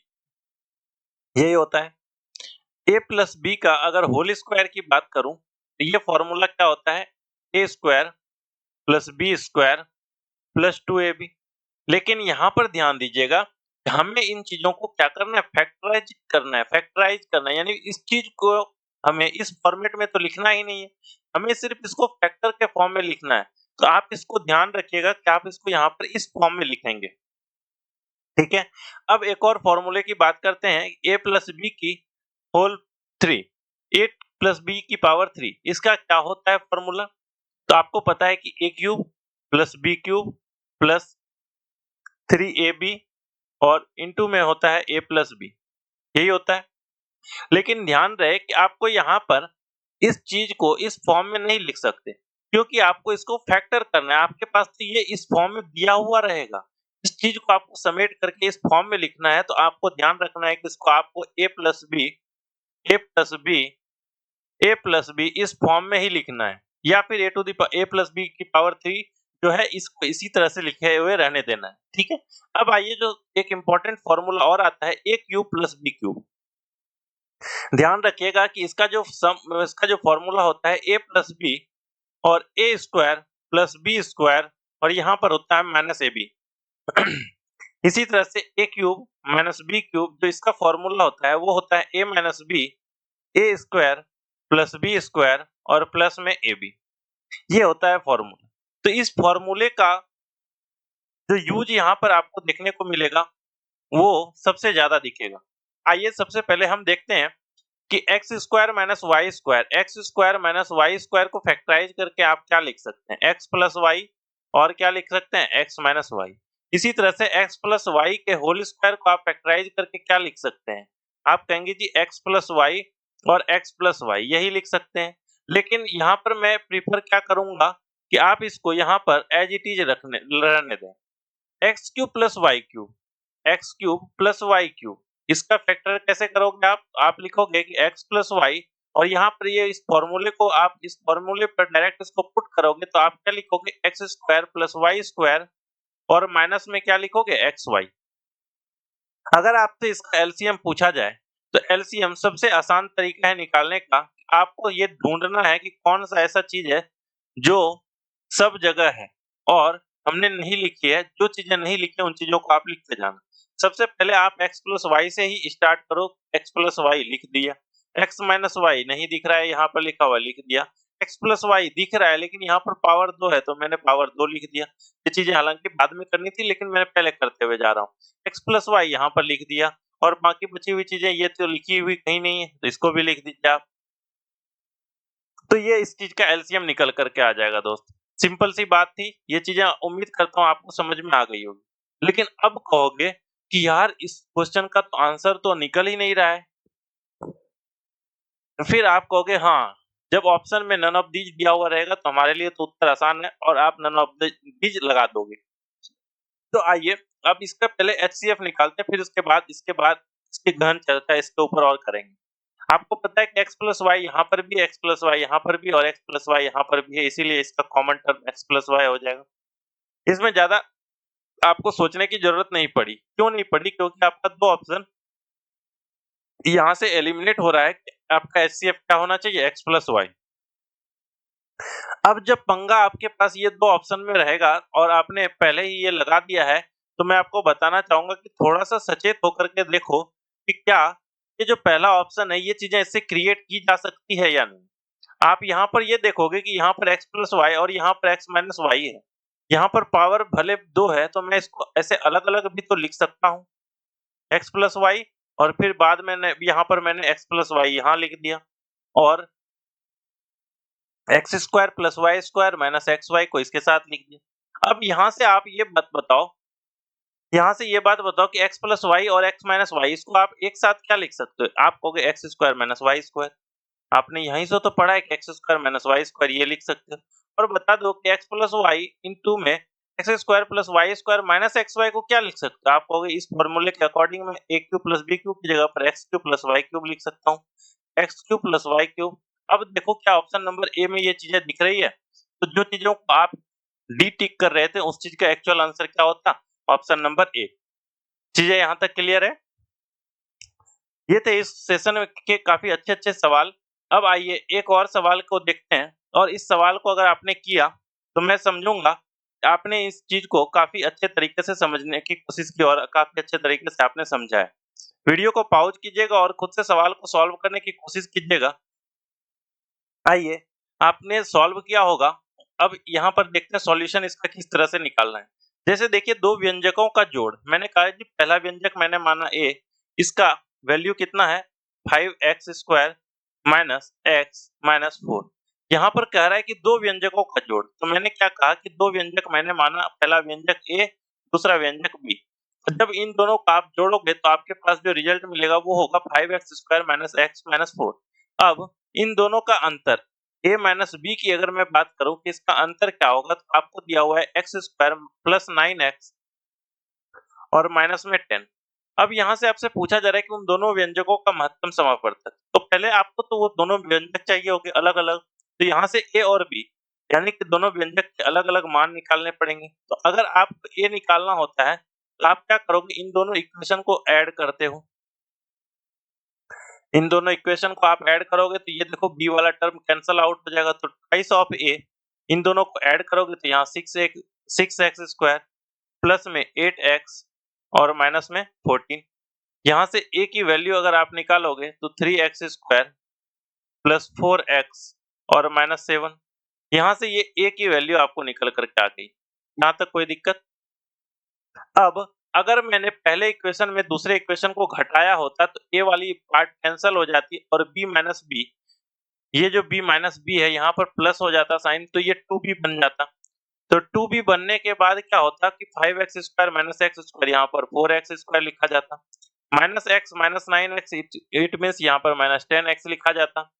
यही होता है। ए प्लस बी का अगर होल स्क्वायर की बात करूं तो ये फॉर्मूला क्या होता है, A square plus B square plus 2ab। लेकिन यहाँ पर ध्यान दीजिएगा, हमें इन चीजों को क्या करना है, फैक्टराइज करना है, यानी इस चीज को हमें इस फॉर्मेट में तो लिखना ही नहीं है, हमें सिर्फ इसको फैक्टर के फॉर्म में लिखना है। तो आप इसको ध्यान रखिएगा कि आप इसको यहाँ पर इस फॉर्म में लिखेंगे, ठीक है। अब एक और फॉर्मूले की बात करते हैं, a प्लस बी की होल 3, ए प्लस बी की पावर 3, इसका क्या होता है फॉर्मूला। तो आपको पता है कि a cube plus B cube plus 3ab और इनटू में होता है a प्लस बी, यही होता है। लेकिन ध्यान रहे कि आपको यहाँ पर इस चीज को इस फॉर्म में नहीं लिख सकते, क्योंकि आपको इसको फैक्टर करना है। आपके पास तो ये इस फॉर्म में दिया हुआ रहेगा, इस चीज को आपको समेट करके इस फॉर्म में लिखना है। तो आपको ध्यान रखना है कि इसको आपको ए प्लस बी ए प्लस बी ए प्लस बी इस फॉर्म में ही लिखना है, या फिर ए प्लस बी की पावर 3 जो है इसको इसी तरह से लिखे हुए रहने देना है, ठीक है। अब आइए जो एक इंपॉर्टेंट फॉर्मूला और आता है, ए क्यूब प्लस बी क्यूब। ध्यान रखिएगा कि इसका जो फॉर्मूला होता है ए प्लस बी और ए स्क्वायर प्लस बी स्क्वायर, और यहाँ पर होता है माइनस ए बी। इसी तरह से ए क्यूब माइनस बी क्यूब, जो इसका फॉर्मूला होता है वो होता है ए माइनस बी ए स्क्वायर प्लस बी स्क्वायर और प्लस में ए बी, ये होता है फॉर्मूला। तो इस फॉर्मूले का जो यूज यहाँ पर आपको देखने को मिलेगा वो सबसे ज्यादा दिखेगा। आइए सबसे पहले हम देखते हैं कि X square minus Y square को फैक्टराइज करके आप क्या लिख सकते हैं, एक्स प्लस वाई, और क्या लिख सकते हैं, एक्स माइनस वाई। इसी तरह से एक्स प्लस वाई के होल स्क्वायर को आप फैक्टराइज करके क्या लिख सकते हैं, आप कहेंगे जी एक्स प्लस वाई और एक्स प्लस वाई, यही लिख सकते हैं। लेकिन यहाँ पर मैं प्रीफर क्या करूंगा कि आप इसको यहाँ पर एज इट इज रहने दें, X cube plus Y cube, X cube plus Y cube. इसका फैक्टर कैसे करोगे आप लिखोगे कि x प्लस वाई, और यहाँ पर ये इस फॉर्मूले को आप इस फॉर्मूले पर डायरेक्ट इसको पुट करोगे तो आप क्या लिखोगे, X square plus Y square, और माइनस में क्या लिखोगे, एक्स वाई। अगर आपसे इसका एलसीएम पूछा जाए तो एलसीएम सबसे आसान तरीका है निकालने का, आपको ये ढूंढना है कि कौन सा ऐसा चीज है जो सब जगह है और हमने नहीं लिखी है। जो चीजें नहीं लिखी उन चीजों को आप लिखते जाना। सबसे पहले आप x प्लस वाई से ही स्टार्ट करो, x प्लस वाई लिख दिया, x माइनस वाई नहीं दिख रहा है, यहाँ पर लिखा हुआ लिख दिया, x प्लस वाई दिख रहा है लेकिन यहाँ पर पावर 2 है तो मैंने पावर 2 लिख दिया। ये चीजें हालांकि बाद में करनी थी लेकिन मैंने पहले करते हुए जा रहा हूँ, x प्लस वाई यहाँ पर लिख दिया, और बाकी बची हुई चीजें ये तो लिखी हुई कहीं नहीं है तो इसको भी लिख दीजिए आप। तो ये इस चीज का एलसीएम निकल करके आ जाएगा दोस्त। सिंपल सी बात थी, ये चीजें उम्मीद करता हूँ आपको समझ में आ गई होगी। लेकिन अब कहोगे कि यार इस क्वेश्चन का तो आंसर तो निकल ही नहीं रहा है, फिर आप कहोगे हाँ, जब ऑप्शन में नन ऑफ दीज दिया हुआ रहेगा तो हमारे लिए तो उत्तर आसान है और आप नन ऑफ दीज लगा दोगे। तो आइए अब इसका पहले एचसीएफ निकालते हैं, फिर इसके बाद इसकी गहन चर्चा इसके ऊपर और करेंगे। आपको पता है कि x प्लस वाई यहाँ पर भी, x प्लस वाई यहाँ पर भी और x प्लस वाई यहाँ पर भी है, इसीलिए इसका common term x plus Y हो जाएगा। इसमें ज्यादा आपको सोचने की जरूरत नहीं पड़ी। क्यों नहीं पड़ी, क्योंकि आपका दो ऑप्शन यहाँ से एलिमिनेट हो रहा है कि आपका एचसीएफ क्या होना चाहिए, x प्लस वाई। अब जब पंगा आपके पास ये दो ऑप्शन में रहेगा और आपने पहले ही ये लगा दिया है, तो मैं आपको बताना चाहूंगा कि थोड़ा सा सचेत होकर के देखो कि क्या ये जो पहला ऑप्शन है ये चीजें इससे क्रिएट की जा सकती है या नहीं। आप यहाँ पर ये देखोगे कि यहाँ पर x प्लस वाई और यहाँ पर x माइनस वाई है, यहाँ पर पावर भले 2 है तो मैं इसको ऐसे अलग अलग भी तो लिख सकता हूँ, x प्लस वाई, और फिर बाद में यहाँ पर मैंने x प्लस वाई यहाँ लिख दिया, और X square plus Y square minus X Y को इसके साथ लिख दिया। अब यहाँ से आप ये बात बताओ, यहाँ से ये बात बताओ कि x प्लस वाई और x माइनस वाई इसको आप एक साथ क्या लिख सकते हो। आप कहोगे X square minus Y square, आपने यहीं से तो पढ़ा है कि X square minus Y square ये लिख सकते हो, और बता दो कि एक्स प्लस वाई इंटू में X square plus Y square minus X Y को क्या लिख सकते हो? आप कहोगे इस फॉर्मूले के अकॉर्डिंग मैं A cube plus B cube की जगह पर X cube plus Y cube लिख सकता हूँ। X cube plus Y cube. अब देखो क्या ऑप्शन नंबर ए में ये चीजें दिख रही है, तो जो चीजों को आप डी टिक कर रहे थे उस चीज का एक्चुअल आंसर क्या होता? Option number A. चीजें यहाँ तक क्लियर है? ये थे इस सेशन के काफी अच्छे-अच्छे सवाल। अब आइए एक और सवाल को देखते हैं और इस सवाल को अगर आपने किया तो मैं समझूंगा आपने इस चीज को काफी अच्छे तरीके से समझने की कोशिश की और काफी अच्छे तरीके से आपने समझा है। वीडियो को पॉज कीजिएगा और खुद से सवाल को सॉल्व करने की कोशिश कीजिएगा। आइए, आपने सॉल्व किया होगा। अब यहाँ पर देखते हैं सॉल्यूशन इसका किस तरह से निकालना है। जैसे देखिए दो व्यंजकों का जोड़, मैंने कहा जी पहला व्यंजक मैंने माना a, इसका वैल्यू कितना है 5x square minus x minus 4। यहाँ पर कह रहा है कि दो व्यंजकों का जोड़, तो मैंने क्या कहा कि दो व्यंजक मैंने माना, पहला व्यंजक a, दूसरा व्यंजक b। जब इन दोनों का आप जोड़ोगे तो आपके पास जो रिजल्ट मिलेगा वो होगा 5x square minus x minus 4। अब इन दोनों का अंतर a माइनस b की अगर मैं बात करूं कि इसका अंतर क्या होगा, तो आपको दिया हुआ है x स्क्वायर प्लस 9x और माइनस में 10। अब यहाँ से आपसे पूछा जा रहा है कि उन दोनों व्यंजकों का महत्तम समापवर्तक। तो पहले आपको तो वो दोनों व्यंजक चाहिए होंगे अलग-अलग, तो यहाँ से a और b यानी कि दोनों व्यंजक के अलग-अलग मान निकालने पड़ेंगे। तो अगर आपको a निकालना होता है तो आप क्या करोगे, इन दोनों इक्वेशन को ऐड करते हो। इन दोनों इक्वेशन को आप ऐड करोगे तो ये देखो b वाला टर्म कैंसल आउट हो जाएगा, तो ट्वाइस ऑफ a, इन दोनों को ऐड करोगे तो यहाँ 6x स्क्वायर प्लस में 8x और माइनस में 14। यहाँ से a की वैल्यू अगर आप निकालोगे तो 3x स्क्वायर प्लस 4x और माइनस 7। यहाँ से ये a की वैल्यू आपको निकल करके आ गई। यहाँ तक कोई दिक्कत? अब अगर मैंने पहले इक्वेशन में दूसरे इक्वेशन को घटाया होता तो a वाली पार्ट कैंसल हो जाती और b माइनस b, ये जो b माइनस b है यहाँ पर प्लस हो जाता साइन, तो ये 2b बन जाता। तो 2b बनने के बाद क्या होता कि 5x square minus x square यहाँ पर 4x स्क्वायर लिखा जाता, minus x minus 9x it means यहाँ पर माइनस 10x लिखा जाता,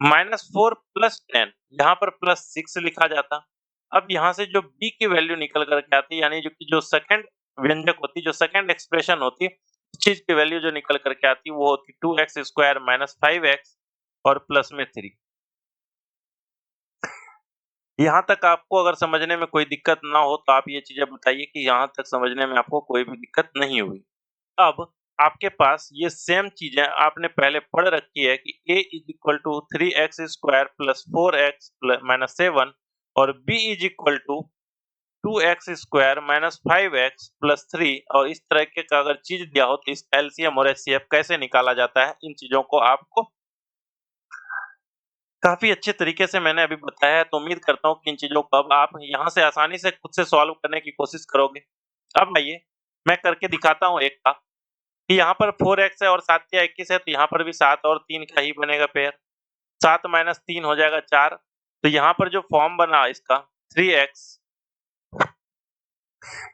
माइनस 4 प्लस 10 यहाँ पर प्लस 6 लिखा जाता। अब यहाँ से जो b की वैल्यू निकल करके आती यानी जो सेकंड व्यंजक होती, जो सेकंड एक्सप्रेशन होती, उस चीज की वैल्यू जो निकल करके आती वो होती 2x स्क्वायर माइनस 5x और प्लस में 3। यहाँ तक आपको अगर समझने में कोई दिक्कत ना हो तो आप ये चीजें बताइए कि यहाँ तक समझने में आपको कोई भी दिक्कत नहीं हुई। अब आपके पास ये सेम चीजें आपने पहले पढ़ रखी है कि a is equal to 3x square plus 4x minus 7 और b is equal to 2x square minus 5x plus 3, और इस तरह के का अगर चीज दिया हो तो इसका एलसीएम और एचसीएफ कैसे निकाला जाता है, इन चीजों को आपको काफी अच्छे तरीके से मैंने अभी बताया है। तो उम्मीद करता हूँ कि इन चीजों को अब आप यहाँ से आसानी से खुद से सॉल्व करने की कोशिश करोगे। अब आइए मैं करके दिखाता हूँ एक का, कि यहाँ पर 4x है और 7 या 21 है, तो यहाँ पर भी 7 और 3 का ही बनेगा पेयर। 7 माइनस 3 हो जाएगा 4। तो यहाँ पर जो फॉर्म बना इसका 3x,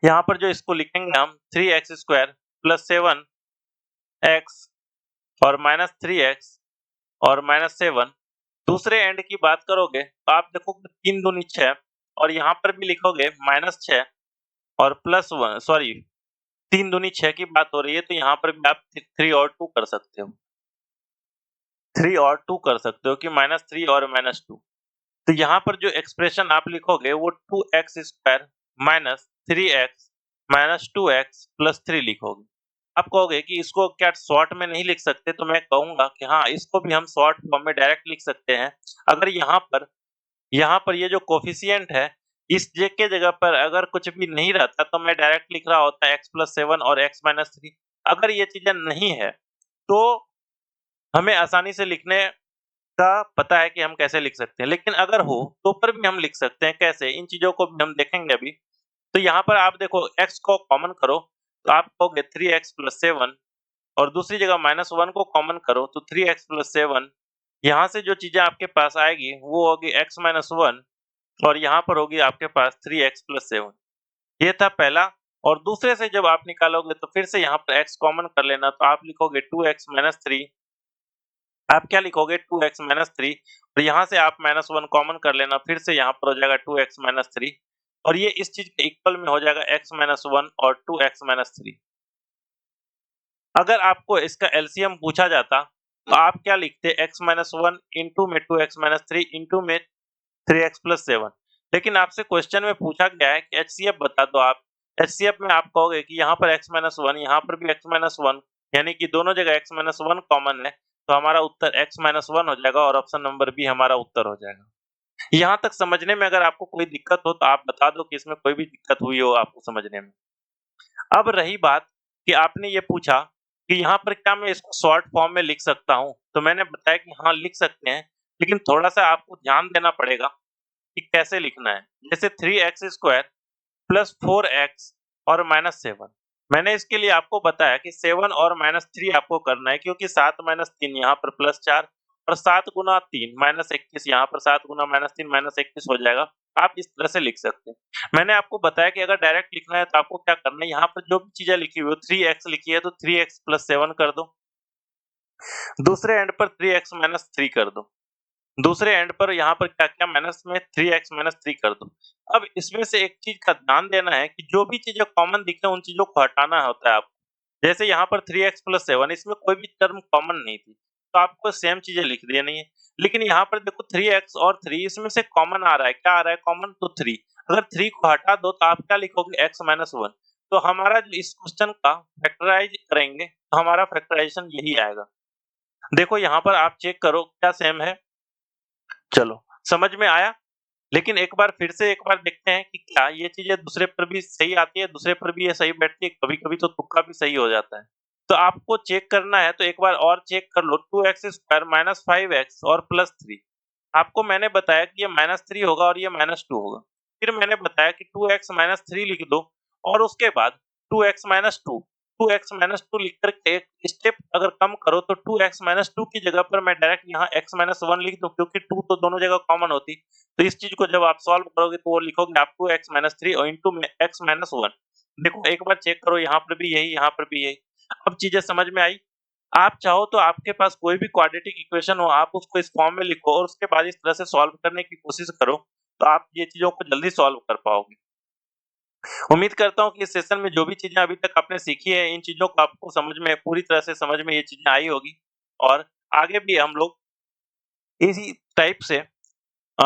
यहाँ पर जो इसको लिखेंगे हम 3x स्क्वायर प्लस 7x और माइनस 3x और माइनस 7। दूसरे एंड की बात करोगे तो आप देखोगे 3 दूनी 6 और यहाँ पर भी लिखोगे माइनस 6 और प्लस 1, सॉरी 3 दूनी 6 की बात हो रही है, तो यहाँ पर भी आप 3 और 2 कर सकते हो, 3 और 2 कर सकते हो कि माइनस 3 और माइनस 2। तो यहाँ पर जो एक्सप्रेशन आप लिखोगे वो 2x square minus 3x minus 2x plus 3 लिखोगे। आप कहोगे कि इसको क्या शॉर्ट में नहीं लिख सकते, तो मैं कहूंगा कि हाँ, इसको भी हम शॉर्ट फॉर्म में डायरेक्ट लिख सकते हैं। अगर यहाँ पर ये जो कोफिशिएंट है, इस j के जगह पर अगर कुछ भी नहीं रहता तो मैं डायरेक्ट लिख रहा होता x प्लस 7 और x माइनस 3। अगर ये चीजें नहीं है तो हमें आसानी से लिखने का पता है कि हम कैसे लिख सकते हैं, लेकिन अगर हो तो पर भी हम लिख सकते हैं कैसे, इन चीजों को भी हम देखेंगे अभी। तो यहाँ पर आप देखो x को कॉमन करो तो आप कहोगे 3x प्लस 7 और दूसरी जगह माइनस 1 को कॉमन करो तो 3x प्लस 7। यहाँ से जो चीजें आपके पास आएगी वो होगी x माइनस 1 और यहाँ पर होगी आपके पास 3x प्लस 7। ये था पहला। और दूसरे से जब आप निकालोगे तो फिर से यहाँ पर x कॉमन कर लेना, तो आप लिखोगे 2x माइनस 3। आप क्या लिखोगे 2x माइनस 3 और यहाँ से आप माइनस 1 कॉमन कर लेना, फिर से यहाँ पर हो जाएगा 2x माइनस 3। और ये इस चीज के इक्वल में हो जाएगा x-1 और 2x-3। अगर आपको इसका एलसीएम पूछा जाता तो आप क्या लिखते, x-1 इंटू में 2x-3 इंटू में 3x+7। लेकिन आपसे क्वेश्चन में पूछा गया है कि एचसीएफ बता दो आप। एचसीएफ में आप कहोगे कि यहाँ पर x-1, यहाँ पर भी x-1, यानी कि दोनों जगह x-1 कॉमन है, तो हमारा उत्तर x-1 हो जाएगा और ऑप्शन नंबर बी हमारा उत्तर हो जाएगा। यहाँ तक समझने में अगर आपको कोई दिक्कत हो तो आप बता दो कि इसमें कोई भी दिक्कत हुई हो आपको समझने में। अब रही बात कि आपने ये पूछा कि यहाँ पर क्या मैं इसको शॉर्ट फॉर्म में लिख सकता हूँ? तो मैंने बताया कि हाँ, लिख सकते हैं, लेकिन थोड़ा-सा आपको ध्यान देना पड़ेगा कि कैसे लिखना है। जैसे 3x² प्लस 4x और -7। मैंने इसके लिए आपको बताया कि 7 और -3 आपको करना है, क्योंकि 7 -3 यहाँ पर +4 और 7 गुना 3 -21, यहाँ पर 7 गुना -3 -21 हो जाएगा। आप इस तरह से लिख सकते हैं। मैंने आपको बताया कि अगर डायरेक्ट लिखना है तो आपको क्या करना है, यहाँ पर जो भी चीजें लिखी हुई हो, 3x लिखी है तो 3x + 7 कर दो। दूसरे एंड पर 3x - 3 कर दो। दूसरे एंड पर यहाँ पर क्या-क्या माइनस में 3x - 3 कर दो। अब इसमें से एक चीज का ध्यान देना है कि जो भी चीजें कॉमन दिखे उन चीजों को हटाना होता है आपको। जैसे यहाँ पर 3x + 7, इसमें कोई भी टर्म कॉमन नहीं थी, तो आपको सेम चीजें लिख देनी है। लेकिन यहाँ पर देखो 3x और 3 इसमें से कॉमन आ रहा है, क्या आ रहा है कॉमन? तो 3। अगर 3 को हटा दो तो आप क्या लिखोगे, x - 1। तो हमारा जो इस क्वेश्चन का फैक्टराइज करेंगे तो हमारा फैक्टराइजेशन यही आएगा। देखो यहाँ पर आप चेक करो क्या सेम है। चलो, समझ में आया? लेकिन एक बार फिर से एक बार देखते हैं कि क्या ये चीज़ें दूसरे पर भी सही आती है, दूसरे पर भी ये सही बैठती है, कभी-कभी तो तुक्का भी सही हो जाता है। तो आपको चेक करना है तो एक बार और चेक कर लो, 2x² - 5x और +3। आपको मैंने बताया कि ये -3 होगा और ये -2 होगा। फिर मैंने बताया कि 2x - 3 लिख दो और उसके बाद 2x - 2, 2x - 2 लिख कर के एक स्टेप अगर कम करो तो 2x - 2 की जगह पर मैं डायरेक्ट यहाँ x - 1 लिख दूँ, क्योंकि 2 तो दोनों जगह कॉमन होती। तो इस चीज़ को जब आप सॉल्व करोगे तो वो लिखोगे आप 2x - 3 और इंटू में x - 1। देखो एक बार चेक करो, यहाँ पर भी यही, यहाँ पर भी यही। अब चीज़ें समझ में आई? आप चाहो तो आपके पास कोई भी क्वाड्रेटिक इक्वेशन हो, आप उसको इस फॉर्म में लिखो और उसके बाद इस तरह से सॉल्व करने की कोशिश करो, तो आप ये चीज़ों को जल्दी सॉल्व कर पाओगे। उम्मीद करता हूँ कि इस सेशन में जो भी चीज़ें अभी तक आपने सीखी है, इन चीज़ों को आपको समझ में पूरी तरह से समझ में ये चीज़ें आई होगी और आगे भी हम लोग इसी टाइप से अ,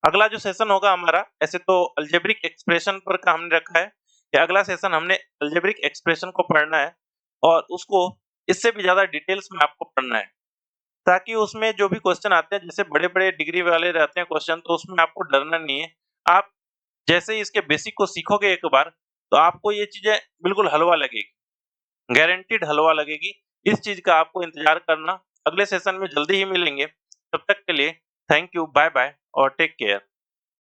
अगला जो सेशन होगा हमारा, ऐसे तो अलजेब्रिक एक्सप्रेशन पर का हमने रखा है कि अगला सेशन हमने अलजेब्रिक एक्सप्रेशन को पढ़ना है और उसको इससे भी ज़्यादा डिटेल्स में आपको पढ़ना है। ताकि उसमें जो भी क्वेश्चन आते हैं, जैसे बड़े-बड़े डिग्री वाले रहते हैं क्वेश्चन, तो उसमें आपको डरना नहीं है। आप जैसे ही इसके बेसिक को सीखोगे एक बार, तो आपको ये चीज़ें बिल्कुल हलवा लगेगी, गारंटीड हलवा लगेगी। इस चीज़ का आपको इंतज़ार करना। अगले सेशन में जल्दी ही मिलेंगे। तब तक के लिए थैंक यू, बाय-बाय और टेक केयर।